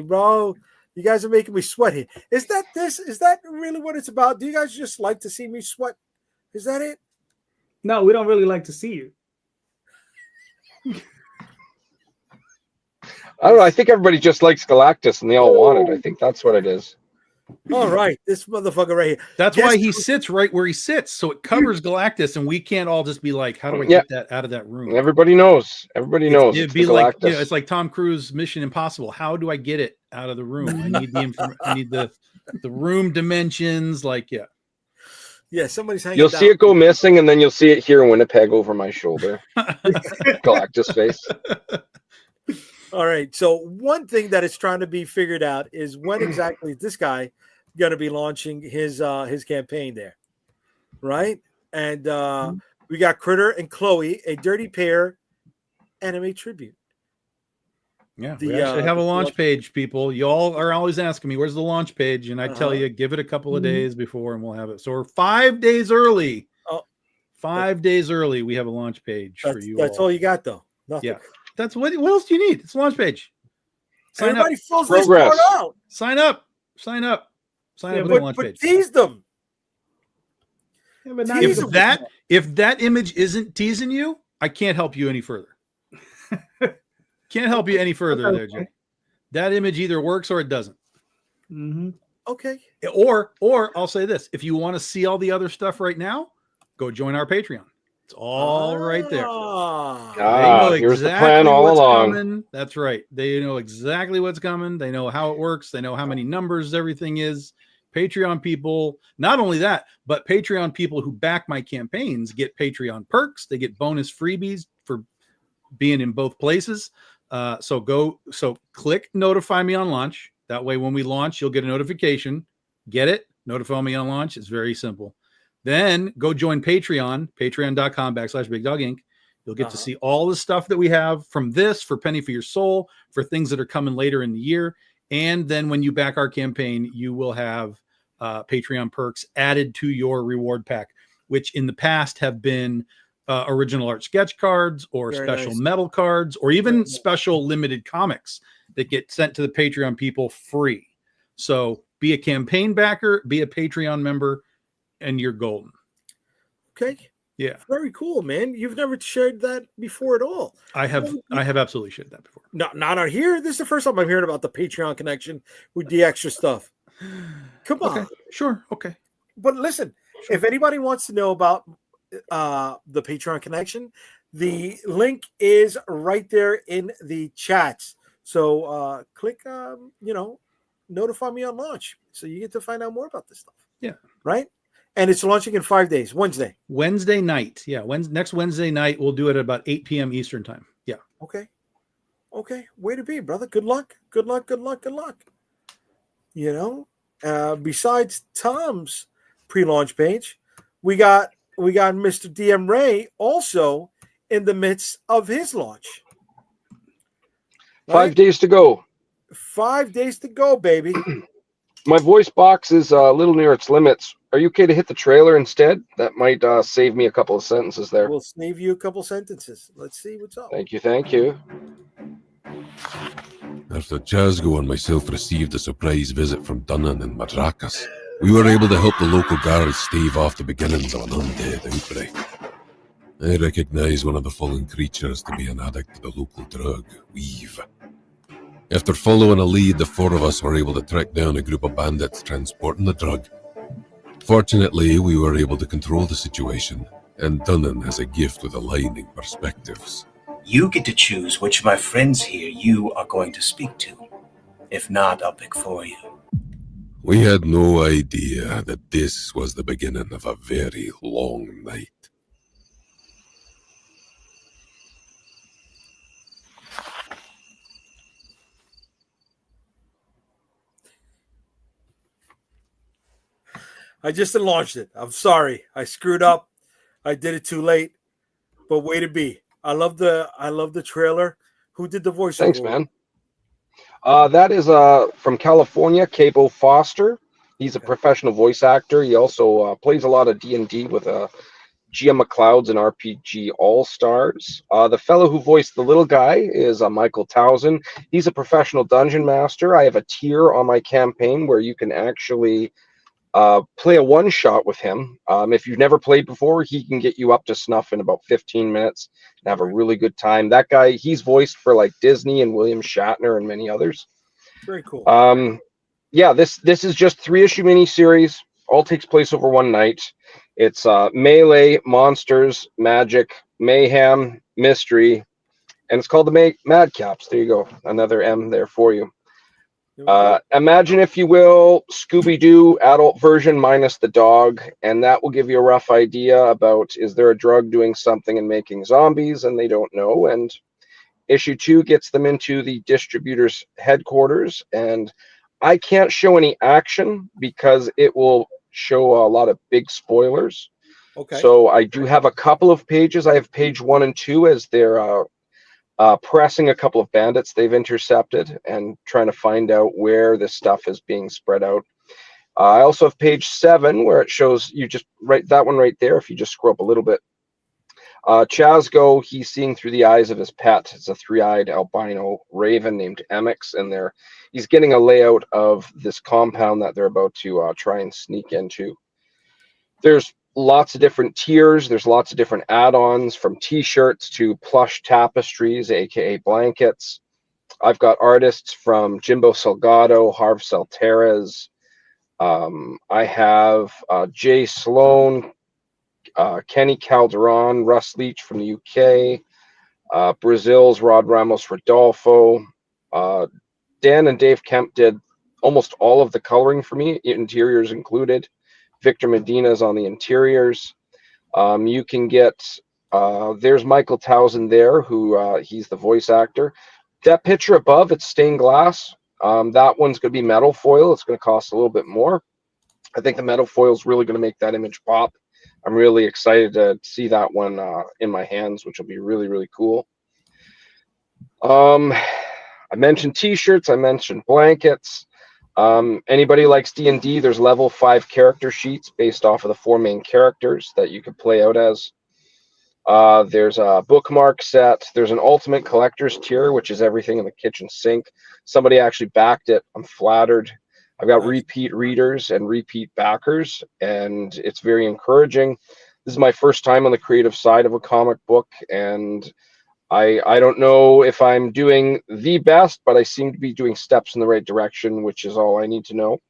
bro. You guys are making me sweat here. Is that really what it's about? Do you guys just like to see me sweat? Is that it? No, we don't really like to see you. I don't know. I think everybody just likes Galactus and they all want it. I think that's what it is. All right, this motherfucker right here. That's why he sits right where he sits, so it covers Galactus, and we can't all just be like, "How do I get that out of that room?" Everybody knows. It'd be like, it's like Tom Cruise Mission Impossible. How do I get it out of the room? I need the room dimensions. Somebody's hanging. You'll see it go missing, and then you'll see it here in Winnipeg over my shoulder. Galactus face. All right. So one thing that is trying to be figured out is when exactly is this guy going to be launching his campaign there, right? And we got Critter and Chloe, a Dirty Pair anime tribute. Yeah, we actually have a launch page, people. You all are always asking me, "Where's the launch page?" And I tell you, give it a couple of days before, and we'll have it. So we're 5 days early. 5 days early, we have a launch page for you. That's all you got, though. Nothing. Yeah. That's what else do you need? It's a launch page. Everybody fills this part out. Sign up with the launch page. Tease them. Yeah, but now if that image isn't teasing you, I can't help you any further. Can't help you any further there, Jay. That image either works or it doesn't. Mm-hmm. Okay. Or I'll say this: if you want to see all the other stuff right now, go join our Patreon. It's all right there. They know here's the plan all along. Coming. That's right. They know exactly what's coming. They know how it works. They know how many numbers everything is. Patreon people, not only that, but Patreon people who back my campaigns get Patreon perks. They get bonus freebies for being in both places. So click notify me on launch. That way, when we launch, you'll get a notification. Get it? Notify me on launch. It's very simple. Then go join Patreon, patreon.com/Big Dog Inc. You'll get to see all the stuff that we have from this for Penny for Your Soul, for things that are coming later in the year. And then when you back our campaign, you will have Patreon perks added to your reward pack, which in the past have been original art sketch cards or special metal cards or even special limited comics that get sent to the Patreon people free. So be a campaign backer, be a Patreon member, and you're golden. Okay. Yeah. Very cool, man. You've never shared that before at all. I have absolutely shared that before. Not on here. This is the first time I'm hearing about the Patreon connection with the extra stuff. Come on. Okay. Sure. Okay. But listen, if anybody wants to know about the Patreon connection, the link is right there in the chats. So click notify me on launch, so you get to find out more about this stuff. Yeah. Right. And it's launching in 5 days. Wednesday night. Yeah. Next Wednesday night, we'll do it at about 8 p.m. Eastern time. Yeah. Okay. Way to be, brother. Good luck. Besides Tom's pre-launch page, we got Mr. DM Ray also in the midst of his launch. Right? 5 days to go. 5 days to go, baby. My voice box is a little near its limits. Are you okay to hit the trailer instead? That might save me a couple of sentences there. We'll save you a couple sentences. Let's see what's up. Thank you. After Chazgo and myself received a surprise visit from Dunnan and Madrakas, we were able to help the local guards stave off the beginnings of an undead outbreak. I recognize one of the fallen creatures to be an addict to the local drug, Weave. After following a lead, the four of us were able to track down a group of bandits transporting the drug. Fortunately, we were able to control the situation, and Dunnan has a gift with aligning perspectives. You get to choose which of my friends here you are going to speak to. If not, I'll pick for you. We had no idea that this was the beginning of a very long night. I just launched it. I'm sorry. I screwed up. I did it too late. But way to be. I love the trailer. Who did the voiceover? Thanks, man. That is from California, Cabo Foster. He's a professional voice actor. He also plays a lot of D&D with GM McLeod's and RPG All-Stars. The fellow who voiced the little guy is Michael Towson. He's a professional dungeon master. I have a tier on my campaign where you can actually play a one-shot with him. If you've never played before, he can get you up to snuff in about 15 minutes and have a really good time. That guy, he's voiced for like Disney and William Shatner and many others. Very cool. Yeah, this is just 3-issue miniseries. All takes place over one night. It's melee, monsters, magic, mayhem, mystery, and it's called the Madcaps. There you go. Another M there for you. Imagine, if you will, Scooby-Doo adult version minus the dog, and that will give you a rough idea about, is there a drug doing something and making zombies, and they don't know. And issue 2 gets them into the distributor's headquarters, and I can't show any action because it will show a lot of big spoilers. Okay. So I do have a couple of pages. I have page 1 and 2 as they're pressing a couple of bandits they've intercepted and trying to find out where this stuff is being spread out. I also have page 7 where it shows you just right that one right there. If you just scroll up a little bit, Chazgo, he's seeing through the eyes of his pet. It's a 3-eyed albino raven named Emix, and he's getting a layout of this compound that they're about to try and sneak into. There's lots of different tiers. There's lots of different add-ons, from t-shirts to plush tapestries, aka blankets. I've got artists from Jimbo Salgado, Harv Salterez. I have Jay Sloan, Kenny Calderon, Russ Leach from the UK, Brazil's Rod Ramos Rodolfo. Dan and Dave Kemp did almost all of the coloring for me, interiors included. Victor Medina's on the interiors. You can get, there's Michael Townsend there, who he's the voice actor. That picture above, it's stained glass. That one's going to be metal foil. It's going to cost a little bit more. I think the metal foil is really going to make that image pop. I'm really excited to see that one in my hands, which will be really, really cool. I mentioned t-shirts. I mentioned blankets. Anybody likes D&D, there's level 5 character sheets based off of the 4 main characters that you could play out as. There's a bookmark set. There's an ultimate collector's tier, which is everything in the kitchen sink. Somebody actually backed it. I'm flattered. I've got repeat readers and repeat backers, and it's very encouraging. This is my first time on the creative side of a comic book, and I don't know if I'm doing the best, but I seem to be doing steps in the right direction, which is all I need to know.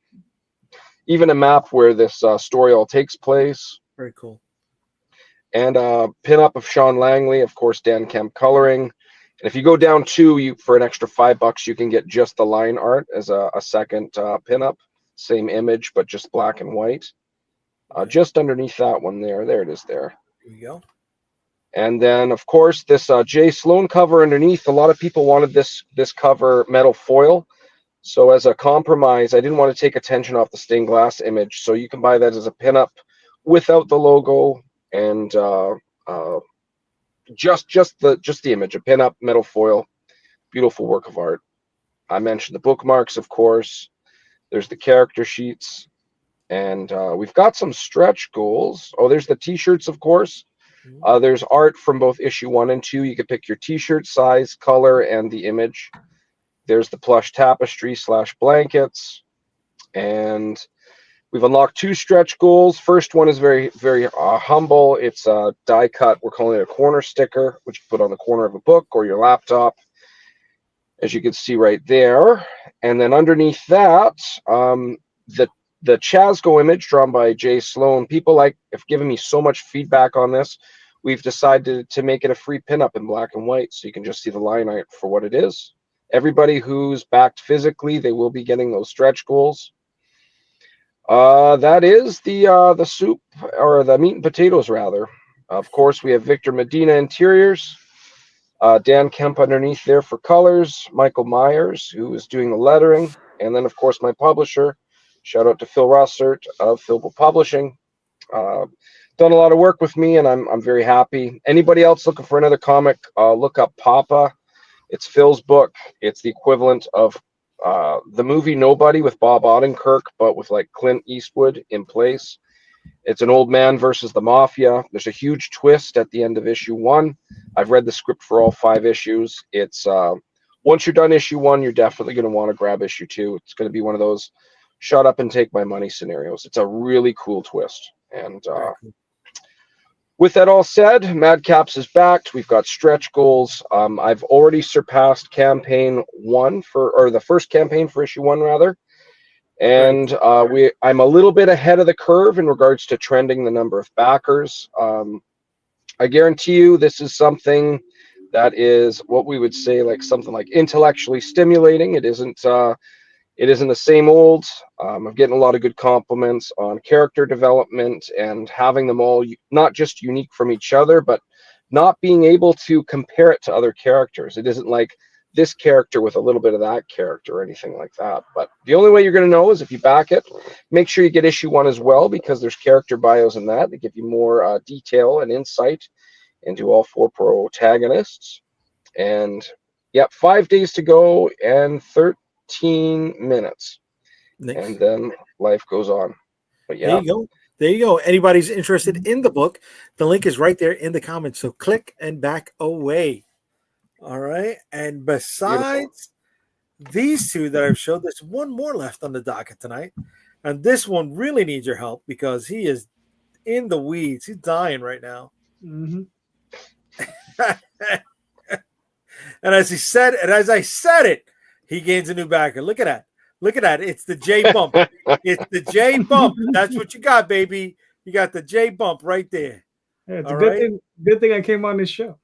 Even a map where this story all takes place. Very cool. And a pin-up of Sean Langley, of course, Dan Kemp coloring. And if you go down 2, for an extra $5, you can get just the line art as a second pin-up. Same image, but just black and white. Just underneath that one there. There it is there. Here we go. And then, of course, this Jay Sloan cover underneath. A lot of people wanted this cover metal foil. So as a compromise, I didn't want to take attention off the stained glass image. So you can buy that as a pinup without the logo, and just the image, a pinup metal foil. Beautiful work of art. I mentioned the bookmarks, of course. There's the character sheets, and we've got some stretch goals. Oh, there's the t-shirts, of course. There's art from both issue 1 and 2. You can pick your t-shirt size, color, and the image. There's the plush tapestry / blankets. And we've unlocked 2 stretch goals. First one is very, very humble. It's a die cut. We're calling it a corner sticker, which you put on the corner of a book or your laptop, as you can see right there. And then underneath that, the Chazgo image drawn by Jay Sloan. People have given me so much feedback on this. We've decided to make it a free pinup in black and white, so you can just see the line art for what it is. Everybody who's backed physically, they will be getting those stretch goals. That is the soup, or the meat and potatoes, rather. Of course, we have Victor Medina interiors. Dan Kemp underneath there for colors. Michael Myers, who is doing the lettering. And then, of course, my publisher. Shout out to Phil Russert of Philbo Publishing. Done a lot of work with me, and I'm very happy. Anybody else looking for another comic, look up Papa. It's Phil's book. It's the equivalent of the movie Nobody with Bob Odenkirk, but with like Clint Eastwood in place. It's an old man versus the mafia. There's a huge twist at the end of issue 1. I've read the script for all 5 issues. It's once you're done issue 1, you're definitely going to want to grab issue 2. It's going to be one of those shut up and take my money scenarios. It's a really cool twist. And with that all said, Madcaps is backed. We've got stretch goals. I've already surpassed campaign 1 or the first campaign for issue 1 rather. And I'm a little bit ahead of the curve in regards to trending the number of backers. I guarantee you this is something that is what we would say like something like intellectually stimulating. It isn't the same old. I'm getting a lot of good compliments on character development and having them all not just unique from each other, but not being able to compare it to other characters. It isn't like this character with a little bit of that character or anything like that. But the only way you're going to know is if you back it. Make sure you get issue 1 as well, because there's character bios in that. They give you more detail and insight into all 4 protagonists. And yeah, 5 days to go and 13 minutes. Nice. And then life goes on. But yeah. There you go. Anybody's interested in the book, the link is right there in the comments. So click and back away. All right. And besides these 2 that I've showed, there's one more left on the docket tonight. And this one really needs your help because he is in the weeds. He's dying right now. Mm-hmm. And as I said it, he gains a new backer. Look at that. Look at that. It's the J bump. It's the J bump. That's what you got, baby. You got the J bump right there. Yeah, it's a good thing I came on this show.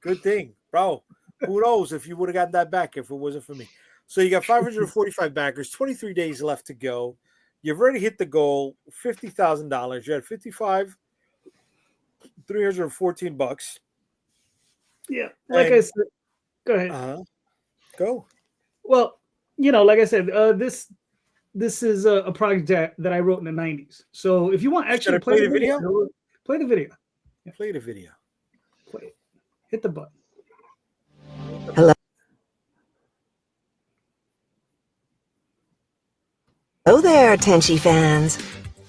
Good thing, bro. Who knows if you would have gotten that back if it wasn't for me. So you got 545 backers, 23 days left to go. You've already hit the goal, $50,000. You're at 55, $314. Yeah, like I said, go ahead. Go. Well, like I said, this is a project that I wrote in the 90s. So if you want actually play the video, play the video. Yeah. Play the video. Play it. Hit the button. Hello. Hello there, Tenchi fans.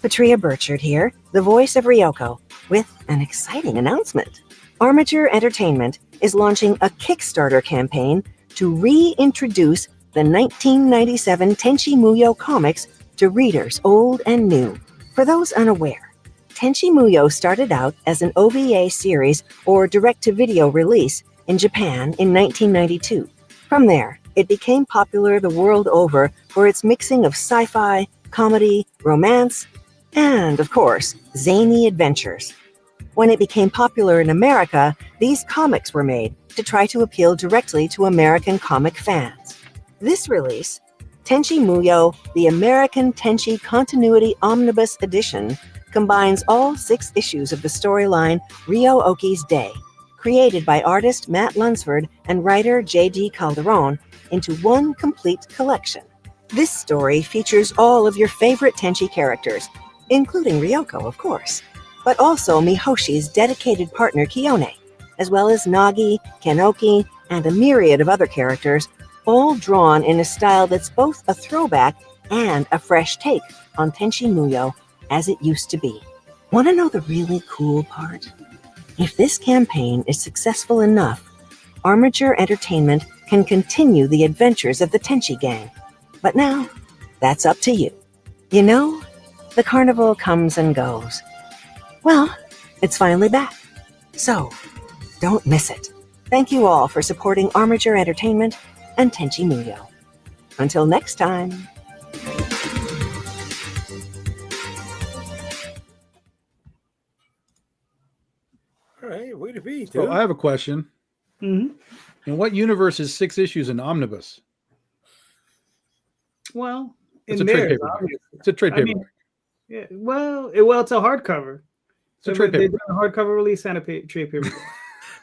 Patria Burchard here, the voice of Ryoko, with an exciting announcement. Armature Entertainment is launching a Kickstarter campaign to reintroduce the 1997 Tenchi Muyo comics to readers old and new. For those unaware, Tenchi Muyo started out as an OVA series or direct-to-video release in Japan in 1992. From there, it became popular the world over for its mixing of sci-fi, comedy, romance, and, of course, zany adventures. When it became popular in America, these comics were made to try to appeal directly to American comic fans. This release, Tenchi Muyo, the American Tenchi Continuity Omnibus Edition, combines all 6 issues of the storyline Ryo Oki's Day, created by artist Matt Lunsford and writer J.D. Calderon, into one complete collection. This story features all of your favorite Tenchi characters, including Ryoko, of course, but also Mihoshi's dedicated partner Kiyone, as well as Nagi, Kenoki, and a myriad of other characters, all drawn in a style that's both a throwback and a fresh take on Tenchi Muyo as it used to be. Want to know the really cool part? If this campaign is successful enough, Armature Entertainment can continue the adventures of the Tenchi Gang. But now, that's up to you. You know, the carnival comes and goes. Well, it's finally back. So, don't miss it. Thank you all for supporting Armature Entertainment and Tenchi Muyo. Until next time. All right, way to be, dude. So I have a question. Mm-hmm. In what universe is 6 issues an omnibus? Well, it's a trade paperback. It's a trade paperback. Yeah, well, it's a hardcover. It's a trade paperback. A hardcover release and a trade paperback.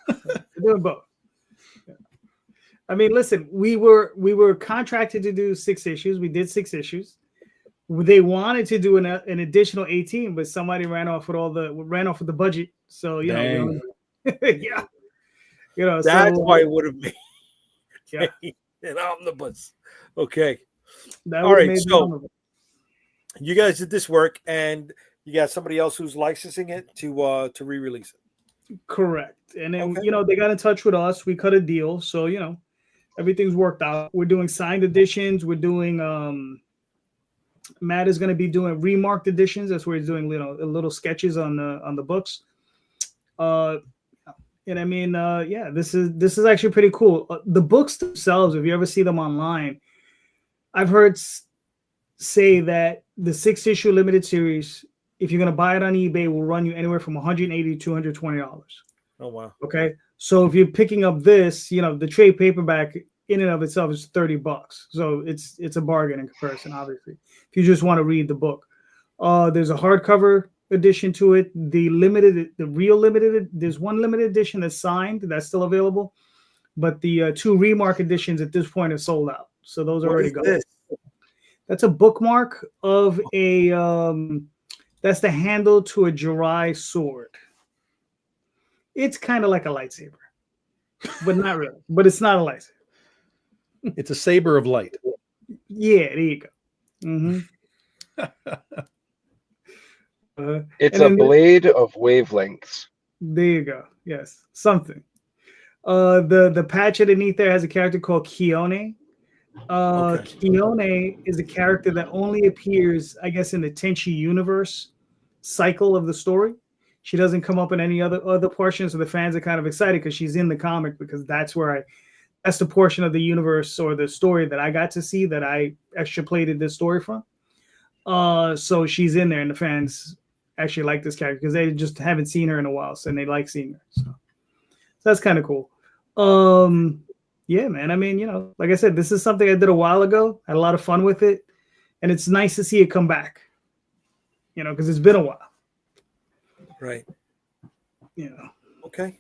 They're doing both. Yeah. I mean, listen, we were contracted to do 6 issues. We did 6 issues. They wanted to do an additional 18, but somebody ran off with the budget. So Dang. Yeah. That's why it would have made an omnibus. Okay. All right. So you guys did this work, and you got somebody else who's licensing it to re-release it. Correct. And then they got in touch with us. We cut a deal, so everything's worked out. We're doing signed editions. We're doing Matt is going to be doing remarked editions. That's where he's doing little sketches on the books. And I mean, this is actually pretty cool. The books themselves, if you ever see them online, I've heard say that the 6-issue limited series, if you're going to buy it on eBay, will run you anywhere from $180 to $220. Oh, wow. Okay. So if you're picking up this, the trade paperback in and of itself is $30. So it's a bargain in comparison, obviously, if you just want to read the book. There's a hardcover edition to it. There's one limited edition that's signed that's still available, but the 2 remark editions at this point are sold out. So those are already gone. That's a bookmark of a that's the handle to a Jirai sword. It's kind of like a lightsaber, but not really. But it's not a lightsaber. It's a saber of light. Yeah, there you go. Mm-hmm. It's a blade of wavelengths. There you go. Yes, something. The patch underneath there has a character called Kiyone. Kiyone is a character that only appears, I guess, in the Tenchi universe. cycle of the story. She doesn't come up in any other portion, so the fans are kind of excited because she's in the comic, because that's the portion of the universe or the story that I got to see, that I extrapolated this story from. So she's in there, and the fans actually like this character because they just haven't seen her in a while, so they like seeing her. So that's kind of cool. Yeah, man. I mean, like I said, this is something I did a while ago. Had a lot of fun with it, and it's nice to see it come back. Because it's been a while. Right. Okay.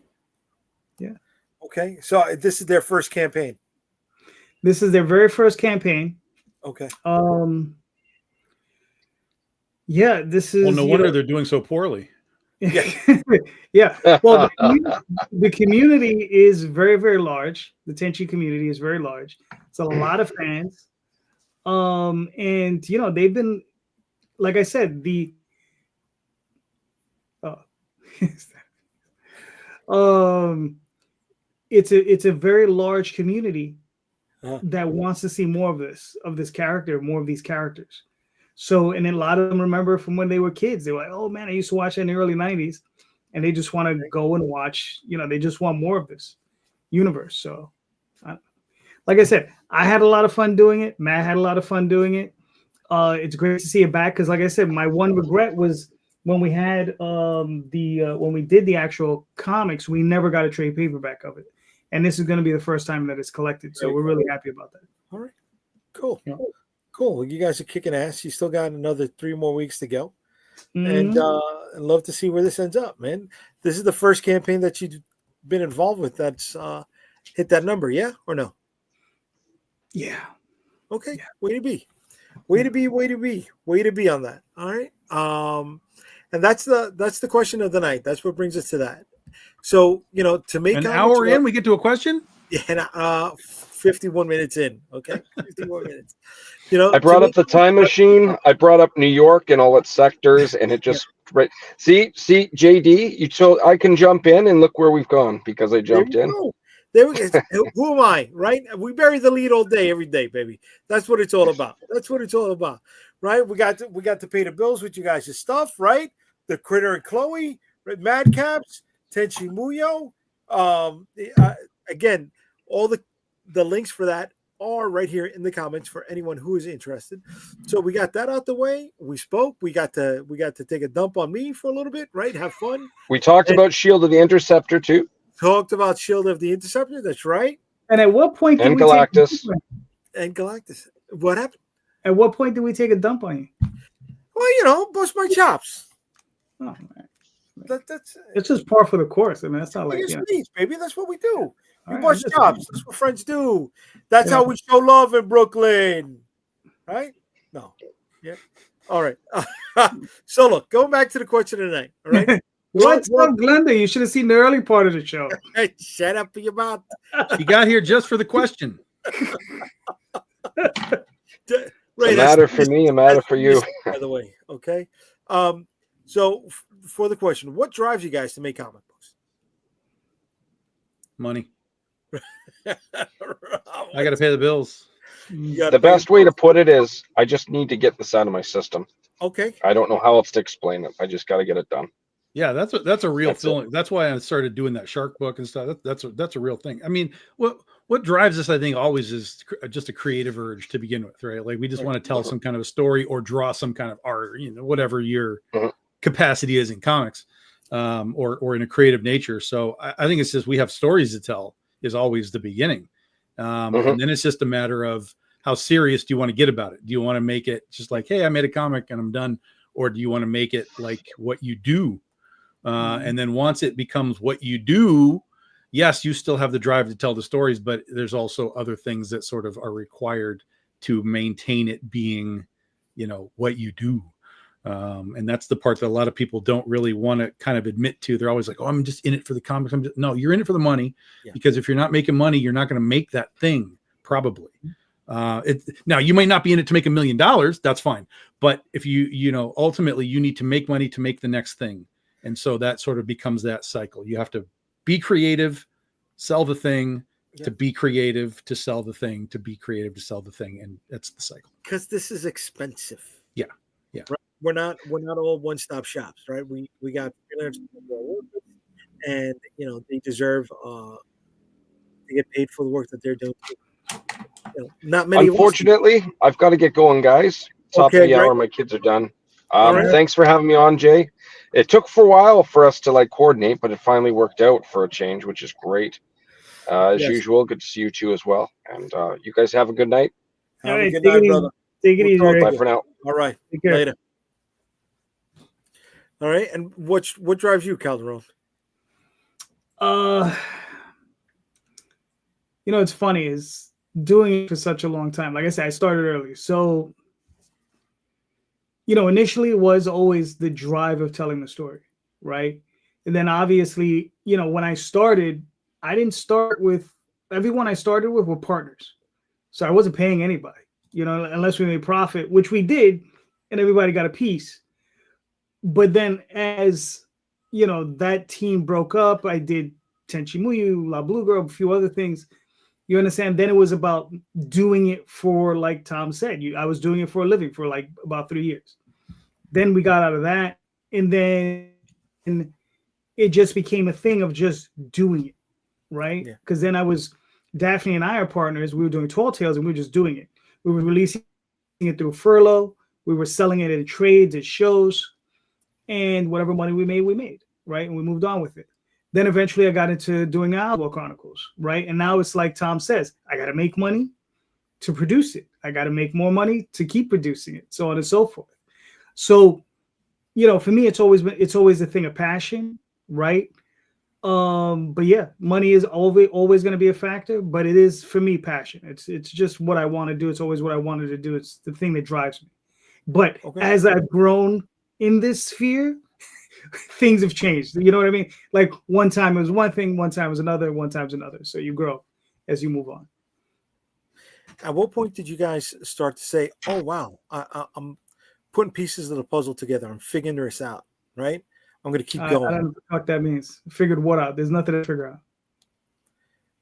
Yeah. Okay. So this is their first campaign. This is their very first campaign. Okay. Yeah, this is. Well, no wonder they're doing so poorly. Yeah. Yeah. Well, the community is very, very large. The Tenchi community is very large. It's a lot of fans. And they've been, like I said, it's a very large community that wants to see more of this character, more of these characters. So, and then a lot of them remember from when they were kids. They were like, "Oh man, I used to watch it in the early '90s," and they just want to go and watch. They just want more of this universe. So, like I said, I had a lot of fun doing it. Matt had a lot of fun doing it. It's great to see it back because, like I said, my one regret was when we had when we did the actual comics, we never got a trade paperback of it, and this is going to be the first time that it's collected. So we're really happy about that. All right, cool. Yeah. Cool. You guys are kicking ass. You still got another 3 more weeks to go. And I'd love to see where this ends up, man. This is the first campaign that you've been involved with that's hit that number, yeah or no? Yeah. Okay. Yeah. Way to be on that. All right. And that's the question of the night. That's what brings us to that. So, to make an hour in, we get to a question? Yeah, 51 minutes in. Okay. 51 minutes. I brought up the time machine. I brought up New York and all its sectors, and it just right. See, JD, I can jump in and look where we've gone because I jumped in. There we go. Who am I? Right? We bury the lead all day, every day, baby. That's what it's all about. Right? We got to pay the bills with you guys' stuff, right? The Critter and Chloe, right? Madcaps, Tenchi Muyo. Again, all the links for that are right here in the comments for anyone who is interested. So we got that out the way. We spoke. We got to take a dump on me for a little bit, right? Have fun. We talked about Shield of the Interceptor too. Talked about Shield of the Interceptor. That's right. And at what point did Galactus. Galactus. What happened? At what point did we take a dump on you? Well, bust my chops. Oh man. That's it's just par for the course. I mean, that's not like baby. That's what we do. We bust chops. That's what friends do. That's how we show love in Brooklyn. Right? No. Yeah. All right. So look, going back to the question tonight. All right. What's up, Glenda? You should have seen the early part of the show. Shut up your mouth. You got here just for the question. Right, a matter for me, a matter for you. By the way, okay. So for the question, what drives you guys to make comic books? Money. I got to pay the bills. The best way to put it is, I just need to get this out of my system. Okay. I don't know how else to explain it. I just got to get it done. Yeah, that's a real feeling. That's why I started doing that shark book and stuff. That's a real thing. I mean, what drives us, I think, always is just a creative urge to begin with, right? Like we just want to tell some kind of a story or draw some kind of art, whatever your capacity is in comics, or in a creative nature. So I think it's just we have stories to tell is always the beginning, and then it's just a matter of how serious do you want to get about it? Do you want to make it just like, hey, I made a comic and I'm done, or do you want to make it like what you do? And then once it becomes what you do, yes, you still have the drive to tell the stories, but there's also other things that sort of are required to maintain it being, what you do. And that's the part that a lot of people don't really want to kind of admit to. They're always like, oh, I'm just in it for the comics. No, you're in it for the money, because if you're not making money, you're not going to make that thing probably. Now you might not be in it to make $1 million. That's fine. But if you ultimately you need to make money to make the next thing. And so that sort of becomes that cycle. You have to be creative, sell the thing, to be creative, to sell the thing, to be creative, to sell the thing. And that's the cycle. Because this is expensive. Yeah. Right? we're not all one-stop shops, right? We got freelancers and they deserve to get paid for the work that they're doing. Not many. Unfortunately, I've got to get going, guys. Top of the hour, my kids are done. Thanks for having me on, Jay. It took for a while for us to coordinate, but it finally worked out for a change, which is great. As usual, good to see you too as well. And you guys have a good night. Have a good night, brother. Take it easy. Bye for now. All right. Later. All right. And what drives you, Calderon? It's funny is doing it for such a long time. Like I said, I started early. So, initially it was always the drive of telling the story, right? And then obviously, when I started, I didn't start with everyone I started with were partners. So I wasn't paying anybody, unless we made profit, which we did, and everybody got a piece. But then as, that team broke up, I did Tenchi Muyo, La Blue Girl, a few other things. You understand? Then it was about doing it for, like Tom said, I was doing it for a living for about 3 years. Then we got out of that, and then it just became a thing of just doing it, right? Because then Daphne and I are partners. We were doing Tall Tales, and we were just doing it. We were releasing it through furlough. We were selling it in trades, at shows, and whatever money we made, right? And we moved on with it. Then eventually I got into doing Outlaw Chronicles, right? And now it's like Tom says, I got to make money to produce it. I got to make more money to keep producing it, so on and so forth. So, for me, it's always a thing of passion, right? But yeah, money is always going to be a factor, but it is for me passion. It's just what I want to do. It's always what I wanted to do. It's the thing that drives me. But as I've grown in this sphere, things have changed. You know what I mean? Like one time it was one thing, one time it was another, one time's another. So you grow as you move on. At what point did you guys start to say, "Oh wow, I'm putting pieces of the puzzle together. I'm figuring this out, right? I'm going to keep going." I don't know what that means. Figured what out? There's nothing to figure out.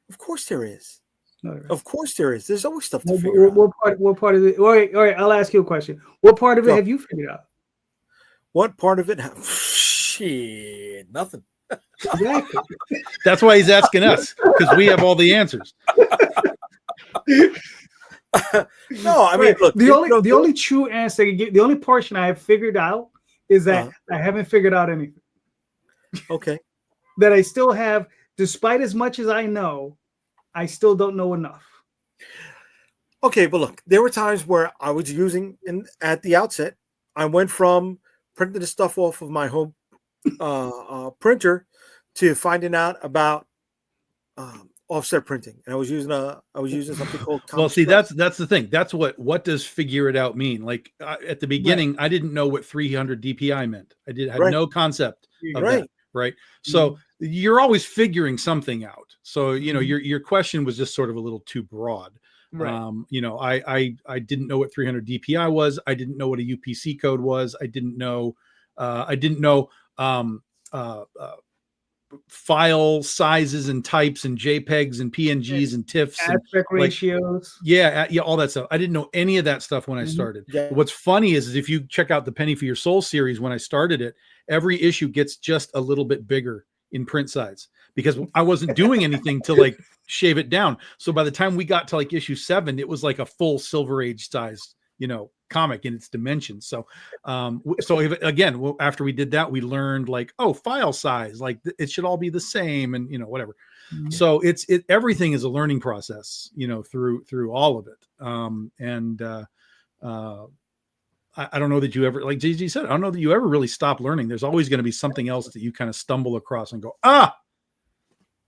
Of course there is. No, there is. Of course there is. There's always stuff to figure out. What part of it? All right. I'll ask you a question. What part of it have you figured out? What part of it? Shit, nothing. Exactly. That's why he's asking us, because we have all the answers. No, I mean, look, the only true answer I can get, the only portion I have figured out is that I haven't figured out anything. Okay. That I still have, despite as much as I know, I still don't know enough. Okay, but look, there were times where I was using, at the outset, I went from printing the stuff off of my home printer to finding out about offset printing, and I was using something called well, see, that's the thing. That's what does figure it out mean? Like at the beginning, I didn't know what 300 DPI meant. I had no concept of that, right? So you're always figuring something out. So your question was just sort of a little too broad. Right. I didn't know what 300 DPI was. I didn't know what a UPC code was. I didn't know file sizes and types and JPEGs and PNGs and TIFFs, aspect ratios. All that stuff. I didn't know any of that stuff when I started. Yeah. What's funny is if you check out the Penny for Your Soul series, when I started it, every issue gets just a little bit bigger in print size because I wasn't doing anything to shave it down. So by the time we got to issue 7, it was like a full Silver Age size, comic in its dimensions. So again, after we did that, we learned file size, it should all be the same and whatever. Mm-hmm. So everything is a learning process, through all of it. I don't know that you ever, like JG said, I don't know that you ever really stop learning. There's always going to be something else that you kind of stumble across and go,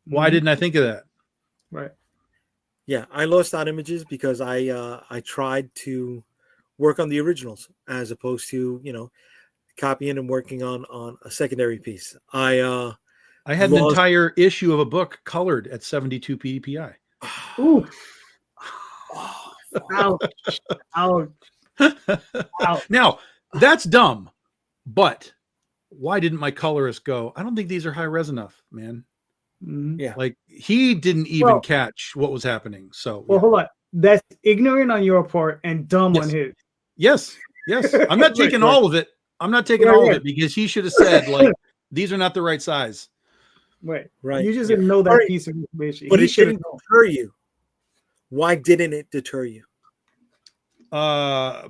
why didn't I think of that? Right. Yeah. I lost out images because I tried to work on the originals as opposed to, copying and working on a secondary piece. I had an entire issue of a book colored at 72 PDPI. Ooh. Ouch. Now that's dumb, but why didn't my colorist go, I don't think these are high res enough, man. Yeah. He didn't even catch what was happening. So hold on. That's ignorant on your part and dumb on his. Yes. I'm not taking all of it. I'm not taking all of it because he should have said like these are not the right size. Right. Right. You just didn't know that piece of information. But it didn't deter you. Why didn't it deter you?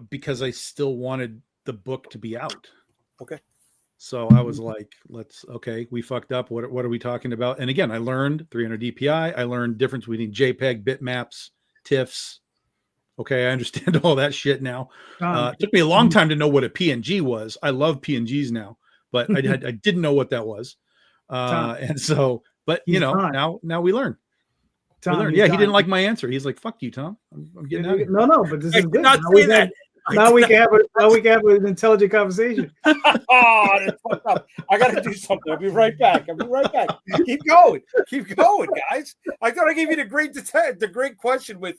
Because I still wanted the book to be out. Okay. So I was like, we fucked up. What are we talking about? And again, I learned 300 DPI. I learned difference between JPEG, bitmaps, TIFFs. Okay, I understand all that shit now. It took me a long time to know what a PNG was. I love PNGs now, but I didn't know what that was. And so, but you know, now we learn. Tom, we learn. Yeah, he didn't like my answer. He's like, "Fuck you, Tom. I'm getting out of here." No, but this is good. Not say that. Now we can have an intelligent conversation. Oh, that's fucked up. I got to do something. I'll be right back. Keep going, guys. I thought I gave you the great question with,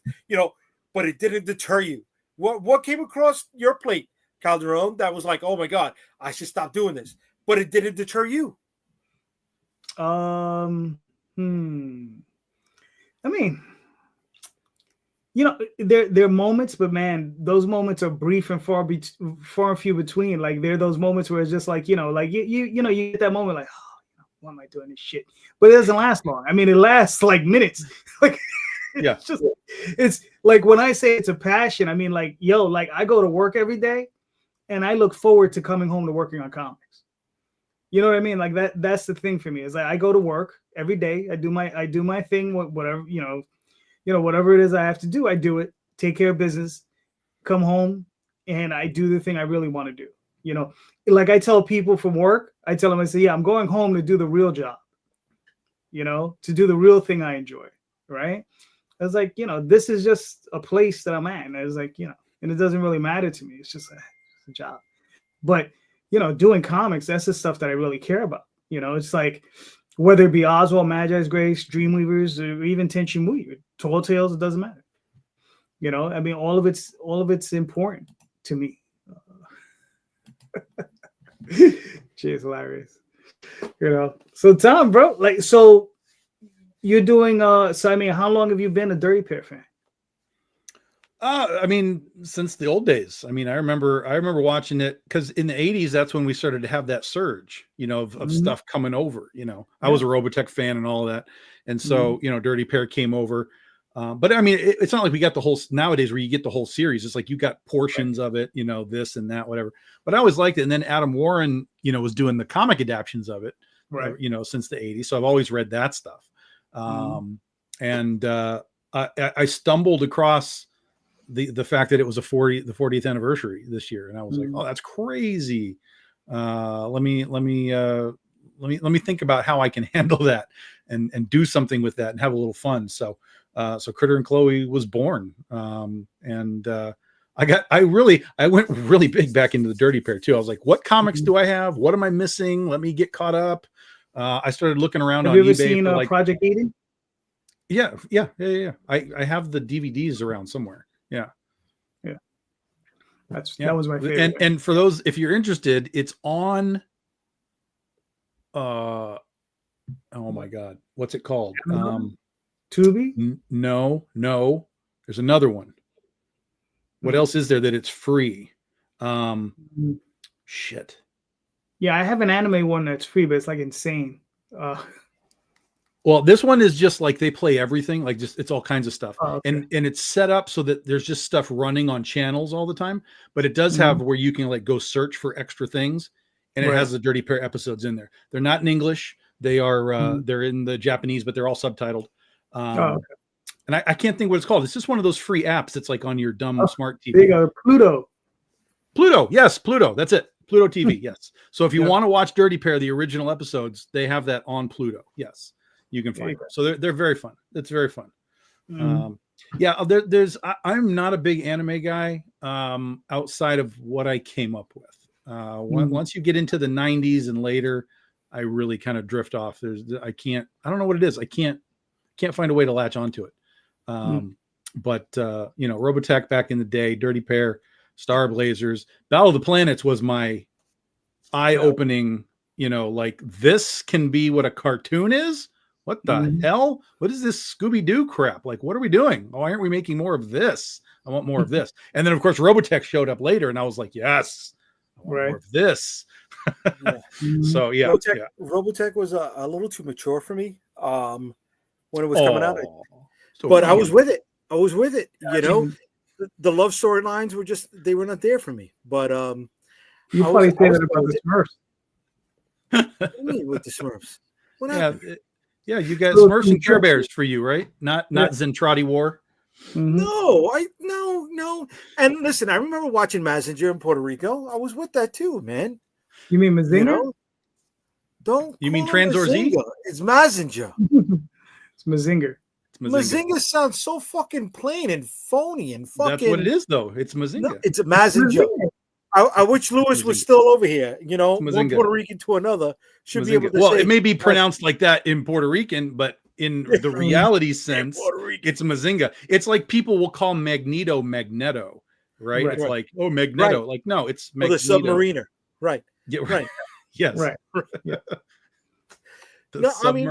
but it didn't deter you. What came across your plate, Calderon, that was like, oh my God, I should stop doing this, but it didn't deter you? I mean, there are moments, but man, those moments are brief and far and few between. Like there are those moments where it's just like, you get that moment like, oh, why am I doing this shit? But it doesn't last long. I mean, it lasts like minutes. Like, yeah, it's like when I say it's a passion, I mean, like, I go to work every day and I look forward to coming home to working on comics. You know what I mean? Like that's the thing for me is like, I go to work every day. I do my thing, whatever, whatever it is I have to do, I do it, take care of business, come home, and I do the thing I really want to do. Like I tell people from work, I tell them, I say, yeah, I'm going home to do the real job, to do the real thing I enjoy. Right. I was like, this is just a place that I'm at. And I was like, and it doesn't really matter to me. It's just a job. But, doing comics, that's the stuff that I really care about. It's like, whether it be Oswald, Magi's Grace, Dreamweavers, or even Tenchi Muyo, Tall Tales, it doesn't matter. I mean, all of it's important to me. Cheers, hilarious. So Tom, bro, like, so you're doing, so I mean, how long have you been a Dirty Pair fan? I mean, since the old days. I mean, I remember watching it because in the 80s, that's when we started to have that surge, of stuff coming over. I was a Robotech fan and all of that. And so, Dirty Pair came over. But I mean, it's not like we got the whole nowadays where you get the whole series. It's like you got portions of it, this and that, whatever. But I always liked it. And then Adam Warren, was doing the comic adaptions of it, right? Since the 80s. So I've always read that stuff. And I stumbled across the fact that it was the 40th anniversary this year, and I was like, oh, that's crazy. Let me think about how I can handle that and do something with that and have a little fun. So Critter and Chloe was born. And I went really big back into the Dirty Pair too. I was like, what comics do I have? What am I missing? Let me get caught up. I started looking around on eBay. Have you ever seen Project Eden? Yeah. I have the DVDs around somewhere. Yeah. That was my favorite. And for those, if you're interested, it's on. Oh my God, what's it called? Tubi? No. There's another one. What else is there that it's free? Shit. Yeah, I have an anime one that's free, but it's like insane. Well, this one is just like they play everything, like just it's all kinds of stuff. Oh, okay. And it's set up so that there's just stuff running on channels all the time, but it does have where you can like go search for extra things, and it has the Dirty Pair episodes in there. They're not in English. They are they're in the Japanese, but they're all subtitled. Okay. And I can't think what it's called. It's just one of those free apps that's like on your dumb smart TV. There you go. Pluto. Yes, Pluto. That's it. Pluto TV. Yes. So if you want to watch Dirty Pair, the original episodes, they have that on Pluto. Yes. You can find them. So they're very fun. It's very fun. I'm not a big anime guy outside of what I came up with. Once you get into the 90s and later, I really kind of drift off. I don't know what it is. I can't find a way to latch onto it. But Robotech back in the day, Dirty Pair, Star Blazers, Battle of the Planets was my eye-opening, like this can be what a cartoon is. What the hell? What is this Scooby-Doo crap? Like, what are we doing? Why aren't we making more of this? I want more of this. And then, of course, Robotech showed up later, and I was like, yes, I want more of this. So yeah, Robotech was a little too mature for me when it was coming out. So but I was with it. You know, the love storylines they were not there for me. But you probably say that about the Smurfs. What do you mean with the Smurfs? What happened? Yeah, you got Smurfs and Care Bears for you, right? Not Zentradi War. Mm-hmm. No. And listen, I remember watching Mazinger in Puerto Rico. I was with that too, man. You mean Mazinger? You know? Don't you mean Tranzor Z? It's Mazinger. It's Mazinger. Mazinger sounds so fucking plain and phony and fucking. That's what it is, though. It's Mazinger. No, it's a Mazinger. I wish Lewis was still over here. You know, one Puerto Rican to another should be able to. Well, it may be pronounced like that in Puerto Rican, but in the reality sense, it's Mazinga. It's like people will call Magneto, right? It's like, oh, Magneto. Right. Like, no, it's Magneto. The submariner. Right. Yeah, right. Yes. Right. Yeah. No, I mean,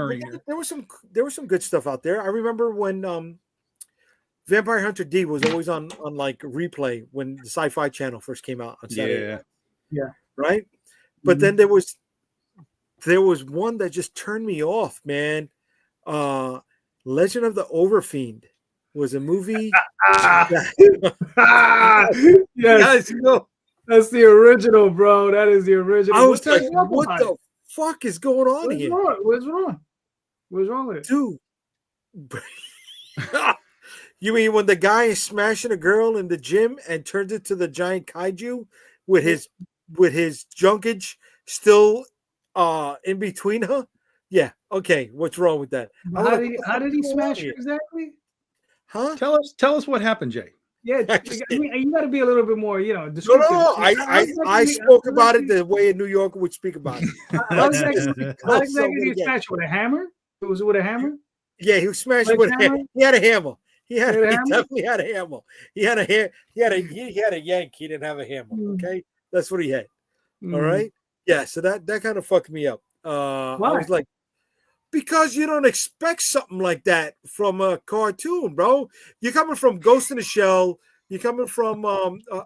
there was some good stuff out there. I remember when Vampire Hunter D was always on like replay when the Sci-Fi Channel first came out on Saturday. Yeah. Right. But then there was one that just turned me off, man. Legend of the Overfiend was a movie. Yes, that's the original, bro. That is the original. I was like, what the fuck is going on here? What's wrong with it? Dude. You mean when the guy is smashing a girl in the gym and turns into the giant kaiju with his junkage still in between her? Yeah. Okay. What's wrong with that? How did he smash her exactly? Huh? Tell us what happened, Jay. Yeah, I mean, you got to be a little bit more, descriptive. No. I spoke about it the way a New Yorker would speak about it. How exactly did he smash it? With a hammer? Was it with a hammer? Yeah, he was smashing with a hammer. He had a hammer. He definitely had a hammer. He had a yank. He didn't have a hammer. Okay, that's what he had. All right. Yeah. So that kind of fucked me up. I was like, because you don't expect something like that from a cartoon, bro. You're coming from Ghost in the Shell. You're coming from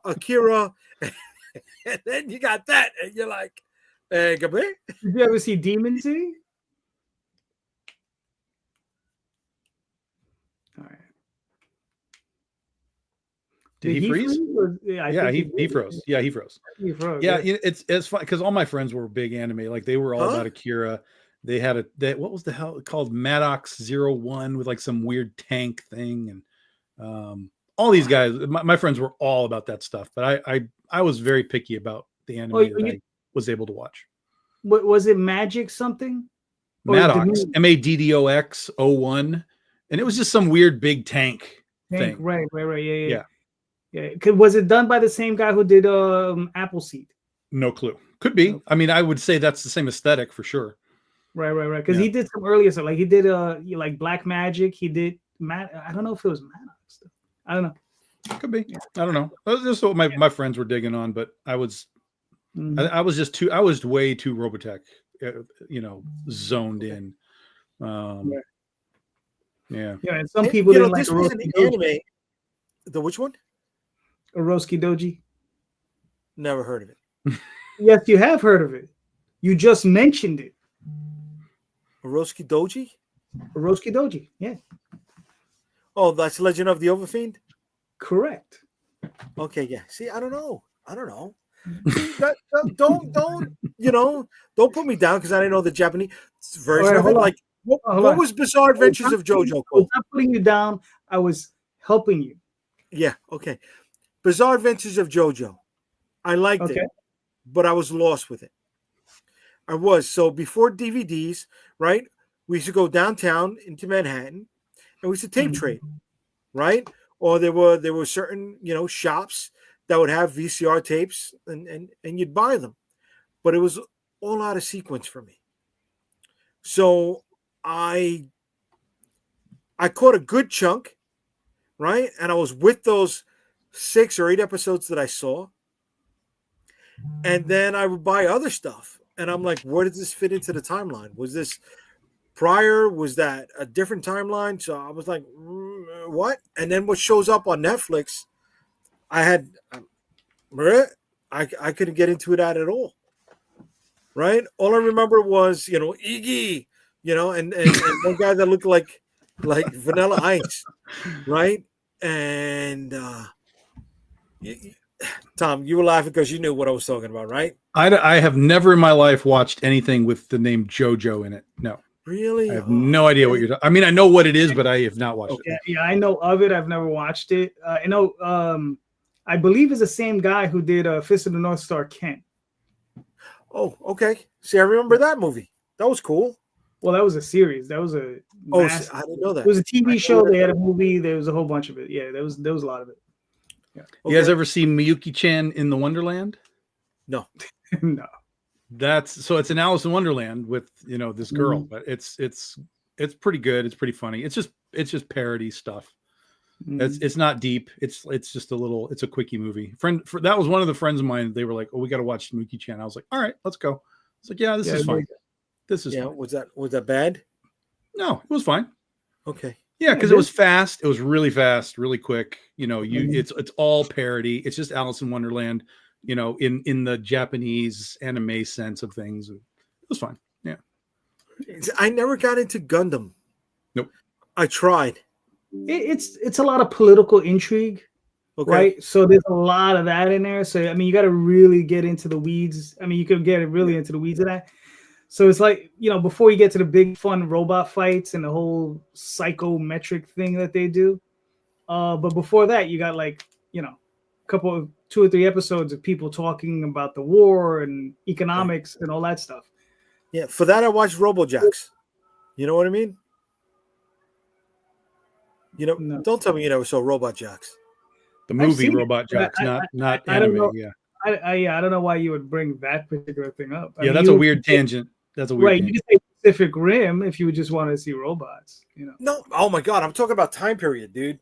Akira, and then you got that, and you're like, "Hey, come here." Did you ever see Demon City? All right. Did he freeze? He froze. Yeah, he froze. Yeah, it's fun because all my friends were big anime. Like they were all about Akira. They had what was the hell called Maddox 01 with like some weird tank thing, and all these guys. My friends were all about that stuff. But I was very picky about the anime that I was able to watch. What was it? Magic something? Maddox, Maddox 01, and it was just some weird big tank thing. Right. Yeah. Was it done by the same guy who did Appleseed? No clue. Could be. I mean, I would say that's the same aesthetic for sure. Right. Because he did some earlier stuff. Like he did like Black Magic. He did I don't know if it was Maddox. I don't know. Could be. I don't know. That's what my friends were digging on, but I was I was way too Robotech, zoned in. Yeah. And some people didn't like the anime. The which one? Oroski Doji. Never heard of it. Yes, you have heard of it. You just mentioned it. Oroski Doji? Oroski Doji, yeah. Oh, that's Legend of the Overfiend? Correct. Okay, yeah. See, I don't know. See, don't put me down because I didn't know the Japanese version of it. Like, what was Bizarre Adventures of JoJo called? I was not putting you down. I was helping you. Yeah, okay. Bizarre Adventures of JoJo. I liked it, but I was lost with it. I was. So before DVDs, right, we used to go downtown into Manhattan and we used to tape trade, right? Or there were certain, shops that would have VCR tapes and you'd buy them. But it was all out of sequence for me. So I caught a good chunk, right? And I was with those 6 or 8 episodes that I saw. And then I would buy other stuff. And I'm like, where does this fit into the timeline? Was this prior? Was that a different timeline? So I was like, what? And then what shows up on Netflix, I I couldn't get into that at all. Right? All I remember was, Iggy, and one guy that looked like Vanilla Ice, right? And Tom, you were laughing because you knew what I was talking about, right? I have never in my life watched anything with the name JoJo in it. No. Really? I have no idea what you're talking. I mean, I know what it is, but I have not watched it. Yeah, I know of it. I've never watched it. I know. I believe it's the same guy who did Fist of the North Star, Ken. Oh, okay. See, I remember that movie. That was cool. Well, that was a series. That was a. I didn't know that. It was a TV show. They had a movie. There was a whole bunch of it. Yeah, there was a lot of it. Yeah. Okay. You guys ever seen Miyuki-chan in the Wonderland? No. No. It's an Alice in Wonderland with this girl, but it's pretty good. It's pretty funny. It's just parody stuff. It's not deep. It's just it's a quickie movie. That was one of the friends of mine. They were like, "Oh, we got to watch Miyuki-chan." I was like, "All right, let's go." It's like, "Yeah, this is fine. This is fine." Was that bad? No, it was fine. Okay. Yeah, because it was fast. It was really fast, really quick. It's all parody. It's just Alice in Wonderland. In the Japanese anime sense of things. It was fine. Yeah. I never got into Gundam. Nope. I tried. It's a lot of political intrigue. Okay. Right. So there's a lot of that in there. So, I mean, you got to really get into the weeds. I mean, you could get really into the weeds of that. So it's like, before you get to the big fun robot fights and the whole psychometric thing that they do. But before that, you got couple of 2 or 3 episodes of people talking about the war and economics and all that stuff. Yeah, for that I watched RoboJax. You know what I mean? No. Don't tell me you never saw RoboJax. The movie RoboJax, not anime. Yeah. I don't know why you would bring that particular thing up. That's a weird tangent. That's a weird right. You could say Pacific Rim if you would just want to see robots. No. Oh my God, I'm talking about time period, dude.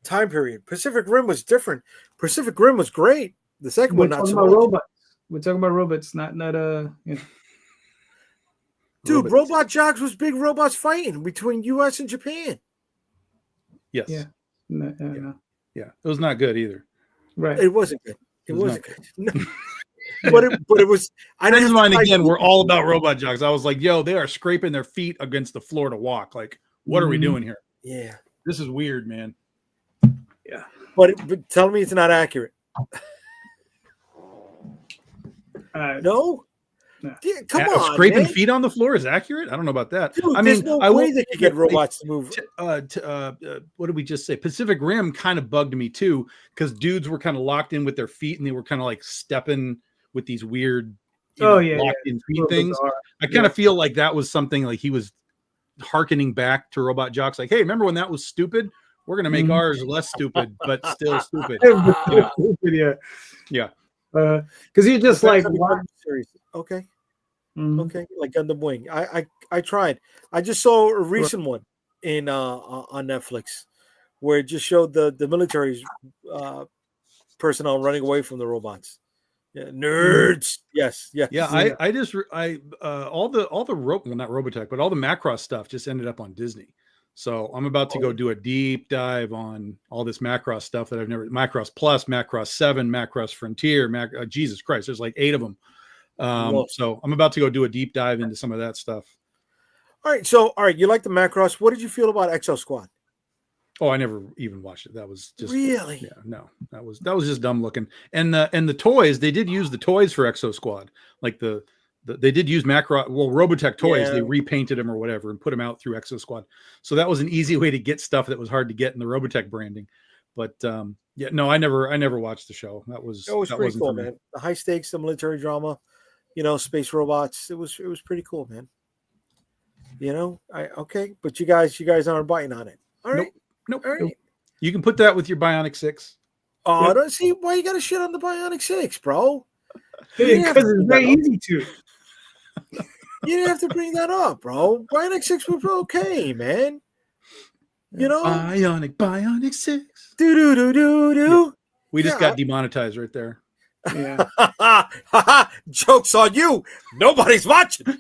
Time period. Pacific Rim was different. Pacific Rim was great. The second one, not so much. Robots. We're talking about robots, not. Dude, RoboJax was big robots fighting between U.S. and Japan. Yes. Yeah. No. Yeah. It was not good either. Right. It wasn't good. It wasn't good. No. but it was. Friends of mine again were all about RoboJax. I was like, yo, they are scraping their feet against the floor to walk. Like, what are we doing here? Yeah. This is weird, man. Yeah. But tell me it's not accurate. No? Yeah, come on. Scraping man. feet on the floor is accurate? I don't know about that. Dude, there's no way they could get robots to move. What did we just say? Pacific Rim kind of bugged me too, because dudes were kind of locked in with their feet and they were kind of like stepping with these weird locked in feet things. Bizarre. I kind of feel like that was something like he was hearkening back to RoboJax, like, hey, remember when that was stupid? We're gonna make ours less stupid, but still stupid. Yeah. Because you just like one series. Okay. Okay. Like Gundam Wing. I tried. I just saw a recent one in on Netflix where it just showed the military's personnel running away from the robots. Yeah, nerds. Yes. Yeah. Yeah. All the not Robotech, but all the Macross stuff just ended up on Disney. So I'm about to go do a deep dive on all this Macross stuff that I've never. Macross Plus, Macross 7, Macross Frontier. Jesus Christ, there's like 8 of them. So I'm about to go do a deep dive into some of that stuff. All right. You like the Macross? What did you feel about Exo Squad? Oh, I never even watched it. That was just really. Yeah, no, that was just dumb looking. And the toys, they did use the toys for Exo Squad, like they did use Robotech toys. Yeah. They repainted them or whatever and put them out through Exo Squad. So that was an easy way to get stuff that was hard to get in the Robotech branding. But I never watched the show. That was pretty cool, man. The high stakes, the military drama, space robots. It was pretty cool, man. But you guys aren't biting on it. All right. Nope. All right. You can put that with your Bionic 6. Oh, I don't see why you got to shit on the Bionic 6, bro. Because it's very easy to. You didn't have to bring that up, bro. Bionic 6 was okay, man. Bionic 6. Do. Yeah. We just got demonetized right there. Yeah. Joke's on you. Nobody's watching.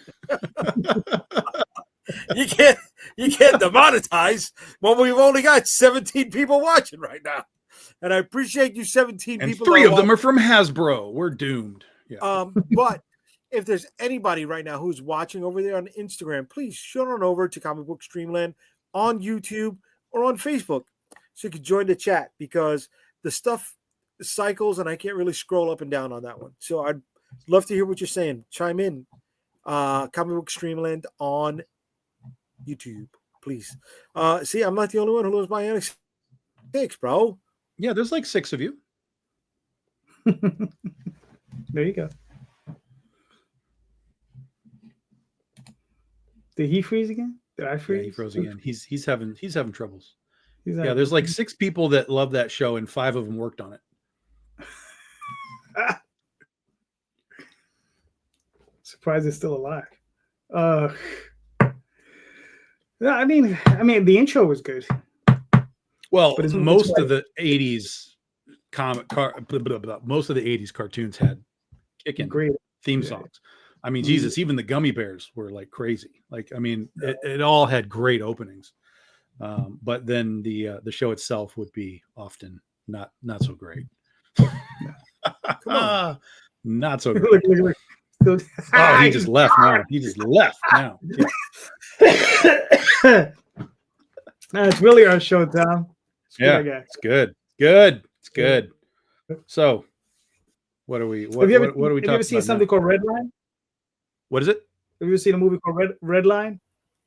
You can't demonetize when we've only got 17 people watching right now. And I appreciate you 17 and people. 3 of them are from Hasbro. We're doomed. Yeah. But if there's anybody right now who's watching over there on Instagram, please shoot on over to Comic Book Streamland on YouTube or on Facebook so you can join the chat, because the stuff cycles and I can't really scroll up and down on that one. So I'd love to hear what you're saying. Chime in. Comic Book Streamland on YouTube, please. See, I'm not the only one who loves Bionic 6, bro. Yeah, there's like 6 of you. There you go. Did he freeze again? Did I freeze? Yeah, he froze again. He's having troubles. Yeah, there's like 6 people that love that show, and 5 of them worked on it. Surprised it's still alive. I mean, the intro was good. Well, but most of the 80s most of the 80s cartoons had kicking great theme songs. I mean, Jesus, even the Gummy Bears were like crazy. Like, I mean, it all had great openings. But then the show itself would be often not so great. Come on. Not so great. Look. Oh, he just left now. Yeah. It's really our show, Tom. It's good. So, what are we? What are we talking about? Have you ever seen something called Redline? What is it? Have you ever seen a movie called Redline?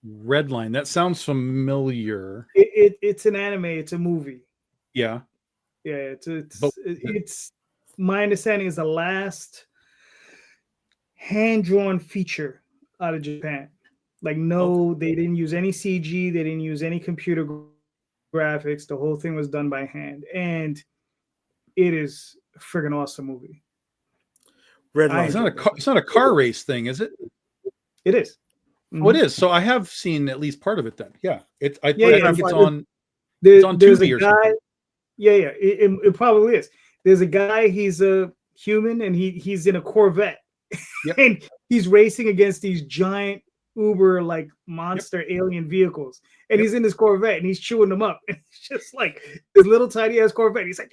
Redline. That sounds familiar. It's an anime. It's a movie. Yeah. Yeah. It's my understanding is the last hand-drawn feature out of Japan. Like, they didn't use any CG. They didn't use any computer graphics. The whole thing was done by hand, and it is a friggin' awesome movie. Redline. It's not a car race thing, is it? It is. Mm-hmm. Oh, it is. So I have seen at least part of it then. Yeah. I think it's on Tubi or something. Yeah. It probably is. There's a guy, he's a human, and he's in a Corvette. Yep. And he's racing against these giant uber like monster alien vehicles, and he's in this Corvette and he's chewing them up, and it's just like this little tiny ass Corvette. He's like,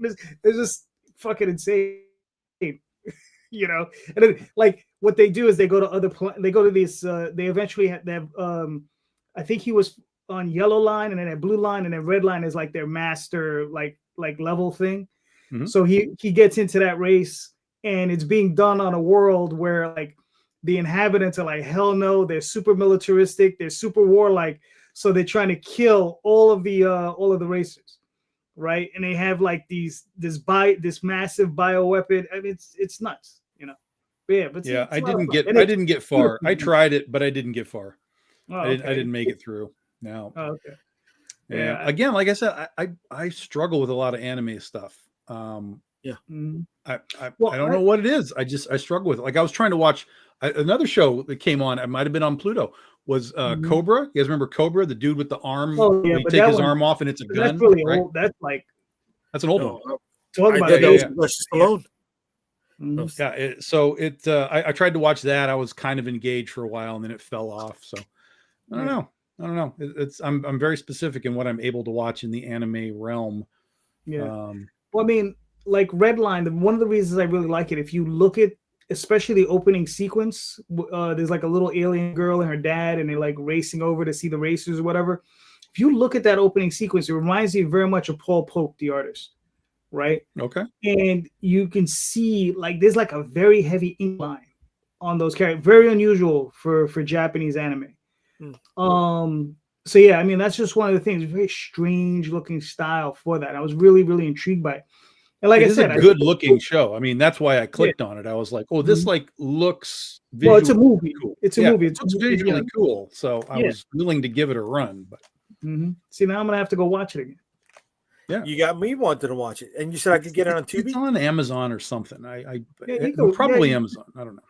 it's just fucking insane, you know. And then, like, what they do is they go to they go to these they eventually have I think he was on Yellow Line, and then at Blue Line, and then Red Line is like their master like level thing. Mm-hmm. So he gets into that race, and it's being done on a world where like the inhabitants are like, hell no, they're super militaristic, they're super warlike, so they're trying to kill all of the racers, right? And they have like this massive bioweapon. I mean, it's nuts, you know. But yeah, I didn't get far. I tried it, but I didn't get far. Oh, I didn't make it through. No. Oh, okay. Yeah. Again, like I said, I struggle with a lot of anime stuff. Yeah. I don't know what it is. I struggle with it. Like, I was trying to watch another show that came on. It might have been on Pluto. Was Cobra? You guys remember Cobra, the dude with the arm? Oh yeah, you take his arm off and it's a gun. That's really right? old. That's an old one. Talk about Stallone. I tried to watch that. I was kind of engaged for a while, and then it fell off. So I don't know. I'm very specific in what I'm able to watch in the anime realm. Yeah. Well, I mean, like Redline, one of the reasons I really like it, if you look at especially the opening sequence, there's like a little alien girl and her dad, and they're like racing over to see the racers or whatever. If you look at that opening sequence, it reminds me very much of Paul Pope, the artist, right? Okay. And you can see like there's like a very heavy ink line on those characters, very unusual for Japanese anime. So yeah, I mean, that's just one of the things. Very strange looking style for that. I was really, really intrigued by it. And like I said, it's a good looking show. I mean, that's why I clicked on it. I was like, oh, this like looks visually it's a movie. Cool. It's a movie. It looks visually cool. So I was willing to give it a run. But see, now I'm gonna have to go watch it again. Yeah, you got me wanting to watch it, and you said I could get it on Tubi. It's on Amazon or something. Probably Amazon. I don't know.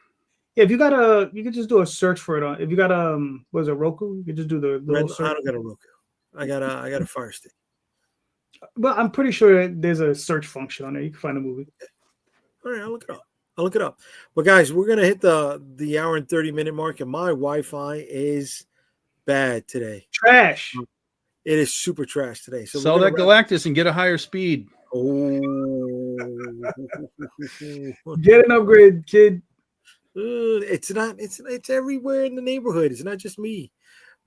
Yeah, if you can just do a search for it on. If you got was it Roku? You can just do the search. I don't got a Roku. I got a Fire Stick. But I'm pretty sure there's a search function on there. You can find a movie. All right, I'll look it up. But guys, we're gonna hit the hour and 30-minute mark, and my Wi-Fi is bad today. Trash. It is super trash today. So sell that Galactus and get a higher speed. Oh, get an upgrade, kid. It's not. It's everywhere in the neighborhood. It's not just me.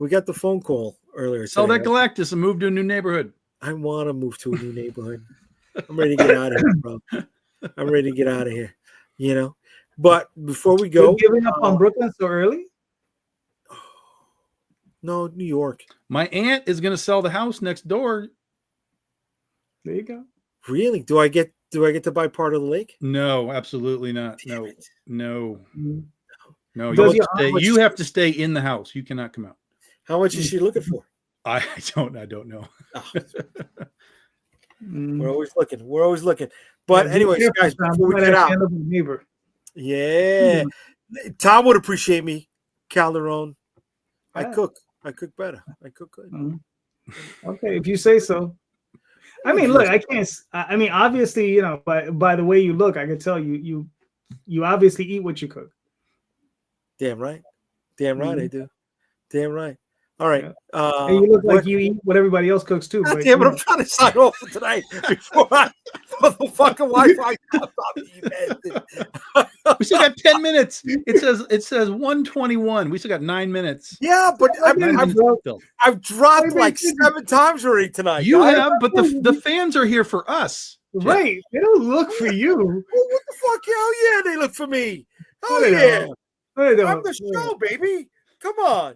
We got the phone call earlier. Sell that Galactus and move to a new neighborhood. I want to move to a new neighborhood. I'm ready to get out of here, bro. I'm ready to get out of here. You know. But before we go, you're giving up on Brooklyn so early? No, New York. My aunt is going to sell the house next door. There you go. Really? Do I get to buy part of the lake? No, absolutely not. Damn No, it. no. Does You have to stay in the house. You cannot come out. How much is she looking for? I don't know. Oh. We're always looking. But anyways, guys, before we get out, yeah, Tom would appreciate me. Calderon. I cook better. I cook good. Okay, if you say so. I mean, look, I can't. I mean, obviously, you know, by the way you look, I can tell you obviously eat what you cook. Damn right, I do. Damn right. All right. Yeah. And you look like you eat what everybody else cooks too. God damn it! I'm trying to sign off for tonight before the fucking Wi-Fi comes up. We still got 10 minutes. It says 1:21. We still got 9 minutes. Yeah, but I've dropped like 7 times already tonight. You have, but the fans are here for us. Right? They don't look for you. Well, what the fuck? Hell yeah, they look for me. Hell yeah. I'm the show, baby. Come on.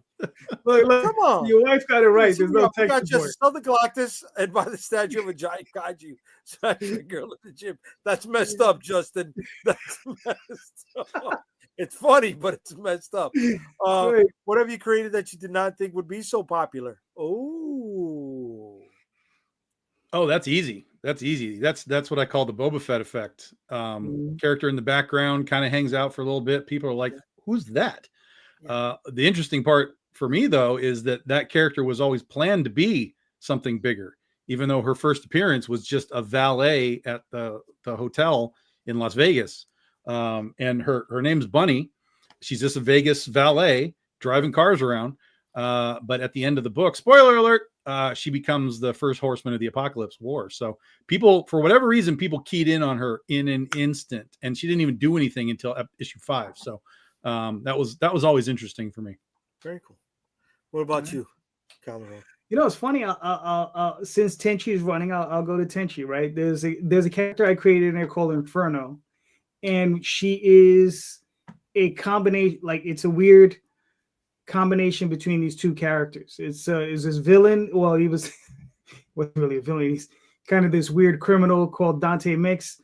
Look, come on. Your wife got it right. There's no I got text just Southern Galactus and by the statue of a giant kaiju. Signing a girl at the gym. That's messed up, Justin. That's messed up. It's funny, but it's messed up. What have you created that you did not think would be so popular? Oh, that's easy. That's easy. That's what I call the Boba Fett effect. Character in the background kind of hangs out for a little bit. People are like, who's that? The interesting part for me, though, is that character was always planned to be something bigger, even though her first appearance was just a valet at the hotel in Las Vegas. And her name's Bunny. She's just a Vegas valet driving cars around. But at the end of the book, spoiler alert, she becomes the first horseman of the Apocalypse War. So people, for whatever reason, people keyed in on her in an instant, and she didn't even do anything until issue 5. So that was always interesting for me. Very cool. What about you, Calderon? You know, it's funny. Since Tenchi is running, I'll go to Tenchi. Right? There's a character I created in there called Inferno, and she is a combination. Like, it's a weird combination between these two characters. Is this villain? Well, he wasn't really a villain. He's kind of this weird criminal called Dante Mix,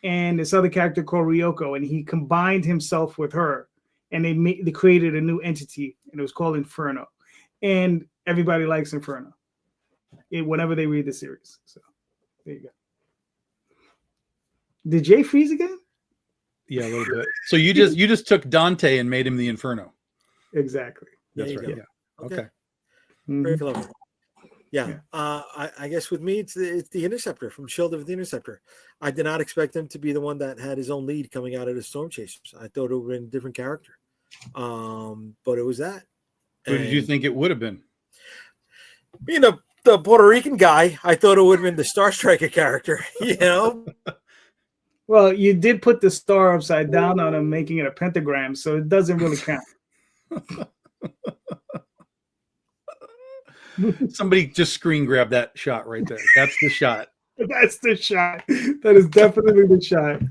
and this other character called Ryoko, and he combined himself with her, and they created a new entity, and it was called Inferno. And everybody likes Inferno whenever they read the series. So there you go. Did Jay freeze again? Yeah, a little bit. So you just took Dante and made him the Inferno. Exactly. That's right. Go. Yeah. Okay. Very clever. Yeah. I guess with me, it's the Interceptor from Shield of the Interceptor. I did not expect him to be the one that had his own lead coming out of the Storm Chasers. I thought it would have been a different character. But it was that. Who did you think it would have been? Being the Puerto Rican guy, I thought it would have been the Star Striker character, you know? Well, you did put the star upside down on him, making it a pentagram, so it doesn't really count. Somebody just screen grab that shot right there. That's the shot. That's the shot. That is definitely the shot.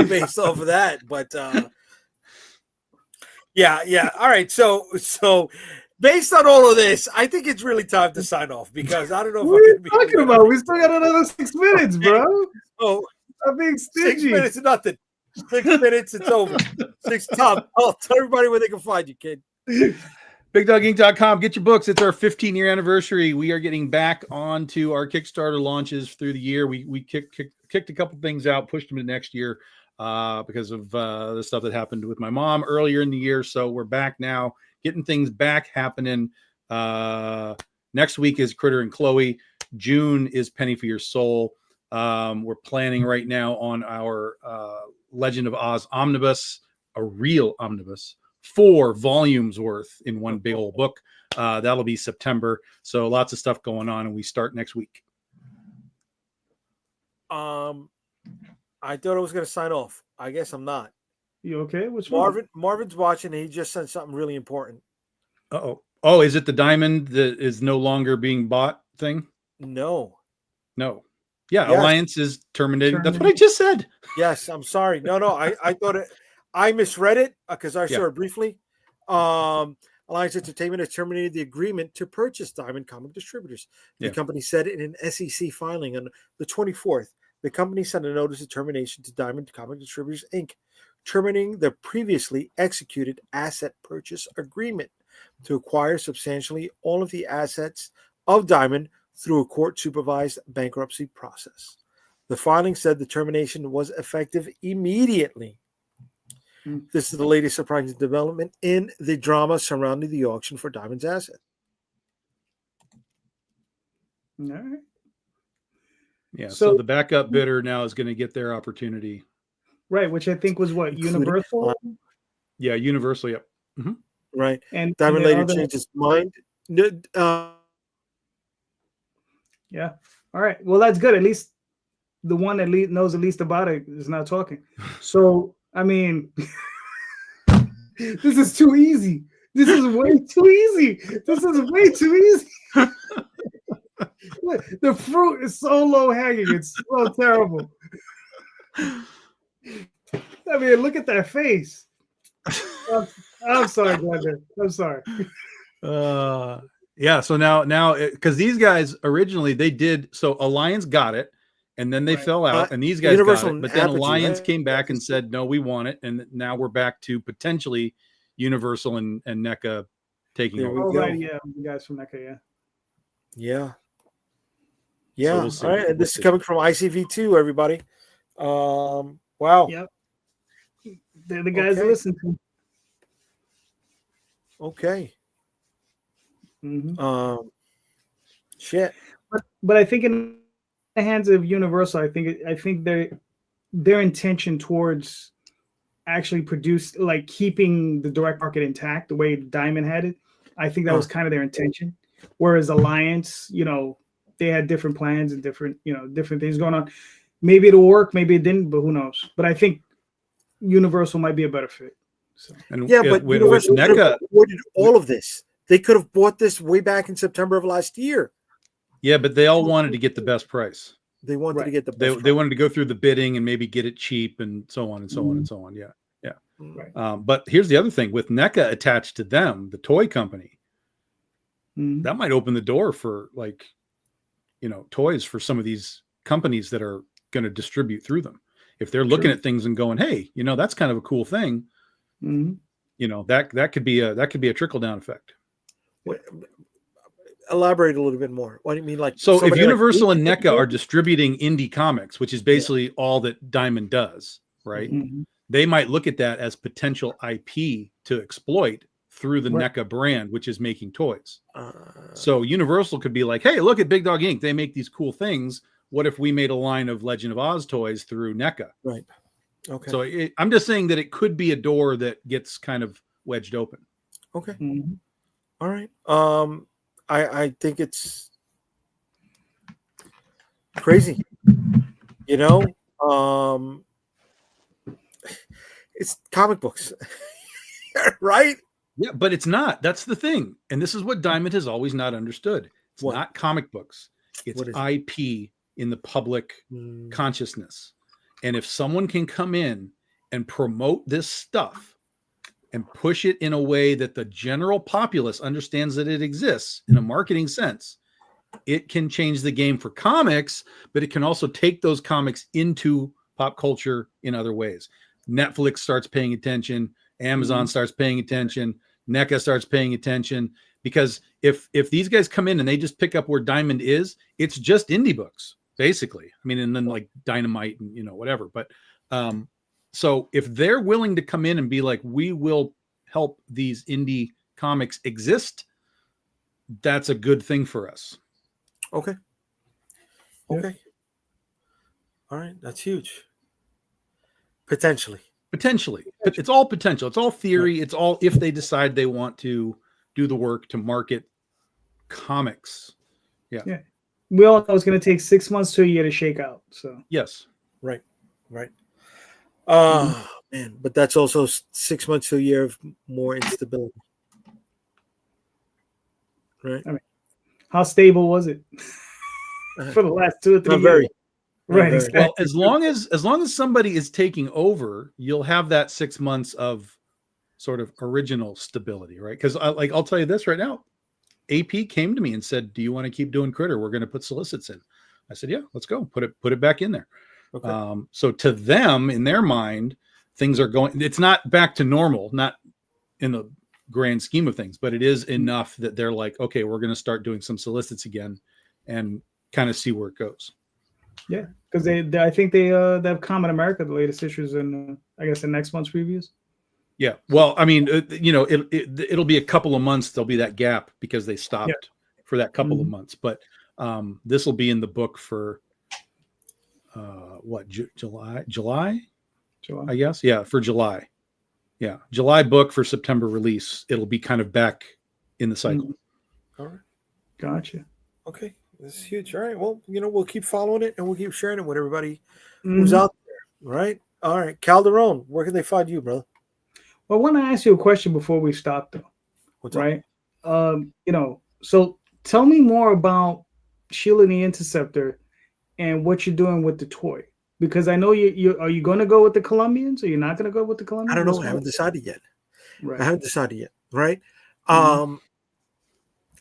Based off of that, but yeah. All right, so based on all of this, I think it's really time to sign off because I don't know. What are you talking about? We still got another 6 minutes, bro. Oh, I'm being stingy. 6 minutes is nothing. 6 minutes, it's over. Tom, I'll tell everybody where they can find you, kid. BigDogInc.com. Get your books. It's our 15-year anniversary. We are getting back onto our Kickstarter launches through the year. We kicked a couple things out, pushed them to next year because of the stuff that happened with my mom earlier in the year. So we're back now, getting things back happening. Next week is Critter and Chloe. June is Penny for Your Soul. We're planning right now on our Legend of Oz omnibus, a real omnibus, 4 volumes worth in one big old book. That'll be September. So lots of stuff going on, and we start next week. I thought I was going to sign off. I guess I'm not. You okay? What's wrong? Marvin's watching, and he just sent something really important. Oh, is it the diamond that is no longer being bought thing? No. Yeah, Yes. Alliance is terminated. That's what I just said. Yes, I'm sorry. No, I thought it. I misread it because I saw it briefly. Alliance Entertainment has terminated the agreement to purchase Diamond Comic Distributors. The company said in an SEC filing on the 24th. The company sent a notice of termination to Diamond Comic Distributors, Inc., terminating the previously executed asset purchase agreement to acquire substantially all of the assets of Diamond through a court-supervised bankruptcy process. The filing said the termination was effective immediately. This is the latest surprising development in the drama surrounding the auction for Diamond's asset. All right. Yeah, so the backup bidder now is going to get their opportunity. Right, which I think was what, Universal? Yeah, Universal, yep. Mm-hmm. Right. And Diamond later changed his mind. Yeah. All right. Well, that's good. At least the one that knows the least about it is not talking. So, I mean, this is too easy. This is way too easy. This is way too easy. The fruit is so low hanging. It's so terrible. I mean, look at that face. I'm sorry, Glenda. I'm sorry. Yeah. So now, because these guys originally they did. So Alliance got it, and then they fell out, and these guys Universal got it. But then Apogee, Alliance right? came back and said, "No, we want it," and now we're back to potentially Universal and NECA taking over. Oh, right, yeah, the guys from NECA, Yeah. So we'll see. All right. And this is coming from ICV2, everybody. Wow. Yep. They're the guys to listen to. Okay. Mm-hmm. Shit. But I think in the hands of Universal, I think their intention towards actually keeping the direct market intact the way Diamond had it, I think that was kind of their intention. Whereas Alliance, they had different plans and different things going on. Maybe it'll work, maybe it didn't, but who knows? But I think Universal might be a better fit. So. And but with Universal NECA, avoided all of this. They could have bought this way back in September of last year. yeah, but they all wanted to get the best price. They wanted to get the best. They wanted to go through the bidding and maybe get it cheap and so on and so on and so on. Yeah. Right. But here's the other thing: with NECA attached to them, the toy company, that might open the door for toys for some of these companies that are going to distribute through them. If they're looking at things and going, hey, that's kind of a cool thing. That could be a trickle down effect. Elaborate a little bit more. What do you mean? So if Universal and NECA are distributing indie comics, which is basically all that Diamond does, right? Mm-hmm. They might look at that as potential IP to exploit through the NECA brand, which is making toys. So Universal could be like, hey, look at Big Dog Inc. They make these cool things. What if we made a line of Legend of Oz toys through NECA? Right. Okay. So I'm just saying that it could be a door that gets kind of wedged open. Okay. Mm-hmm. All right. I think it's crazy. It's comic books, right? Yeah, but it's not. That's the thing. And this is what Diamond has always not understood. It's not comic books. It's IP in the public consciousness. And if someone can come in and promote this stuff and push it in a way that the general populace understands that it exists in a marketing sense, it can change the game for comics, but it can also take those comics into pop culture in other ways. Netflix starts paying attention. Amazon starts paying attention. NECA starts paying attention, because if these guys come in and they just pick up where Diamond is, it's just indie books, basically. I mean, and then like Dynamite and whatever. But so if they're willing to come in and be like, we will help these indie comics exist, that's a good thing for us. Okay. Okay. All right. That's huge. Potentially. It's all potential. It's all theory. It's all if they decide they want to do the work to market comics. Yeah. We all know it's going to take 6 months to a year to shake out. So yes, right. Man, but that's also 6 months to a year of more instability. Right. I mean, how stable was it for the last 2 or 3 Not years? very. Right. Exactly. well, as long as somebody is taking over, you'll have that 6 months of sort of original stability, right? Because I'll tell you this right now. AP came to me and said, "Do you want to keep doing Critter? We're going to put solicits in." I said, "Yeah, let's go. Put it back in there." Okay. So to them, in their mind, things are going. It's not back to normal, not in the grand scheme of things, but it is enough that they're like, "Okay, we're going to start doing some solicits again, and kind of see where it goes." Yeah, because I think they have Common America, the latest issues, in I guess in next month's previews. Yeah, well, I mean, it'll be a couple of months. There'll be that gap because they stopped for that couple of months. But this will be in the book for July, I guess. Yeah, for July. Yeah, July book for September release. It'll be kind of back in the cycle. All right, gotcha. Okay, this is huge. All right, well, we'll keep following it and we'll keep sharing it with everybody who's out there. Right. All right, Calderon, where can they find you, brother? Well, I want to ask you a question before we stop, though. What's right? So tell me more about Shield and the Interceptor and what you're doing with the toy, because I know are you going to go with the Colombians, or you're not going to go with the Colombians? I don't know. I haven't decided yet. Right. I haven't decided yet. Right. I'm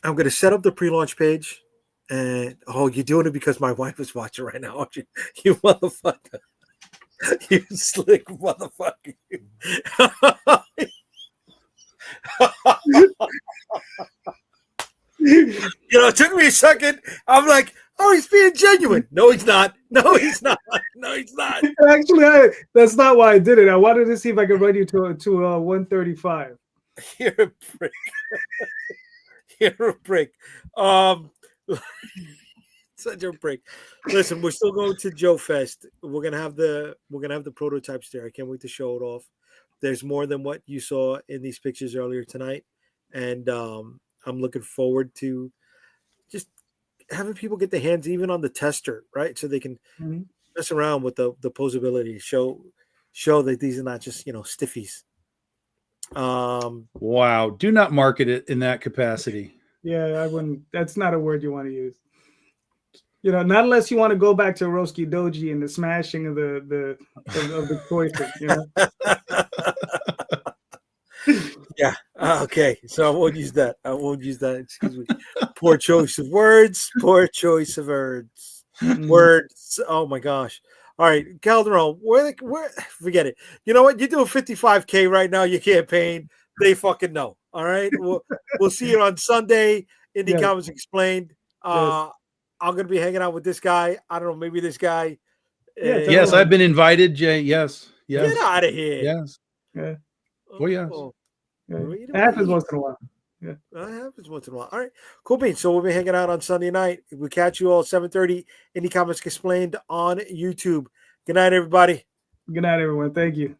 going to set up the pre-launch page, and you're doing it because my wife is watching right now, aren't you? You motherfucker. You slick motherfucker. It took me a second. I'm like, oh, he's being genuine. No, he's not. No, he's not. No, he's not. Actually, that's not why I did it. I wanted to see if I could run you to 135. You're a prick. You're a prick. Such a break. Listen, we're still going to Joe Fest. We're gonna have the prototypes there. I can't wait to show it off. There's more than what you saw in these pictures earlier tonight, and I'm looking forward to just having people get their hands even on the tester, right? So they can mess around with the posability. Show that these are not just stiffies. Wow! Do not market it in that capacity. Yeah, I wouldn't. That's not a word you want to use. Not unless you want to go back to Roski Doji and the smashing of the toy thing, Yeah. Okay. So I won't use that. Excuse me. Poor choice of words. Words. Oh my gosh. All right, Calderon. Where? Forget it. You know what? You're doing 55K right now. Your campaign. They fucking know. All right. We'll see you on Sunday. Indie Comics Explained. I'm going to be hanging out with this guy. I don't know, maybe this guy. Yes, I've been invited, Jay. Yes. Get out of here. Yes. Yeah. Well, yes. It happens once in a while. Yeah. That happens once in a while. All right. Cool beans. So we'll be hanging out on Sunday night. We'll catch you all 7:30. Indie Comics Explained on YouTube. Good night, everybody. Good night, everyone. Thank you.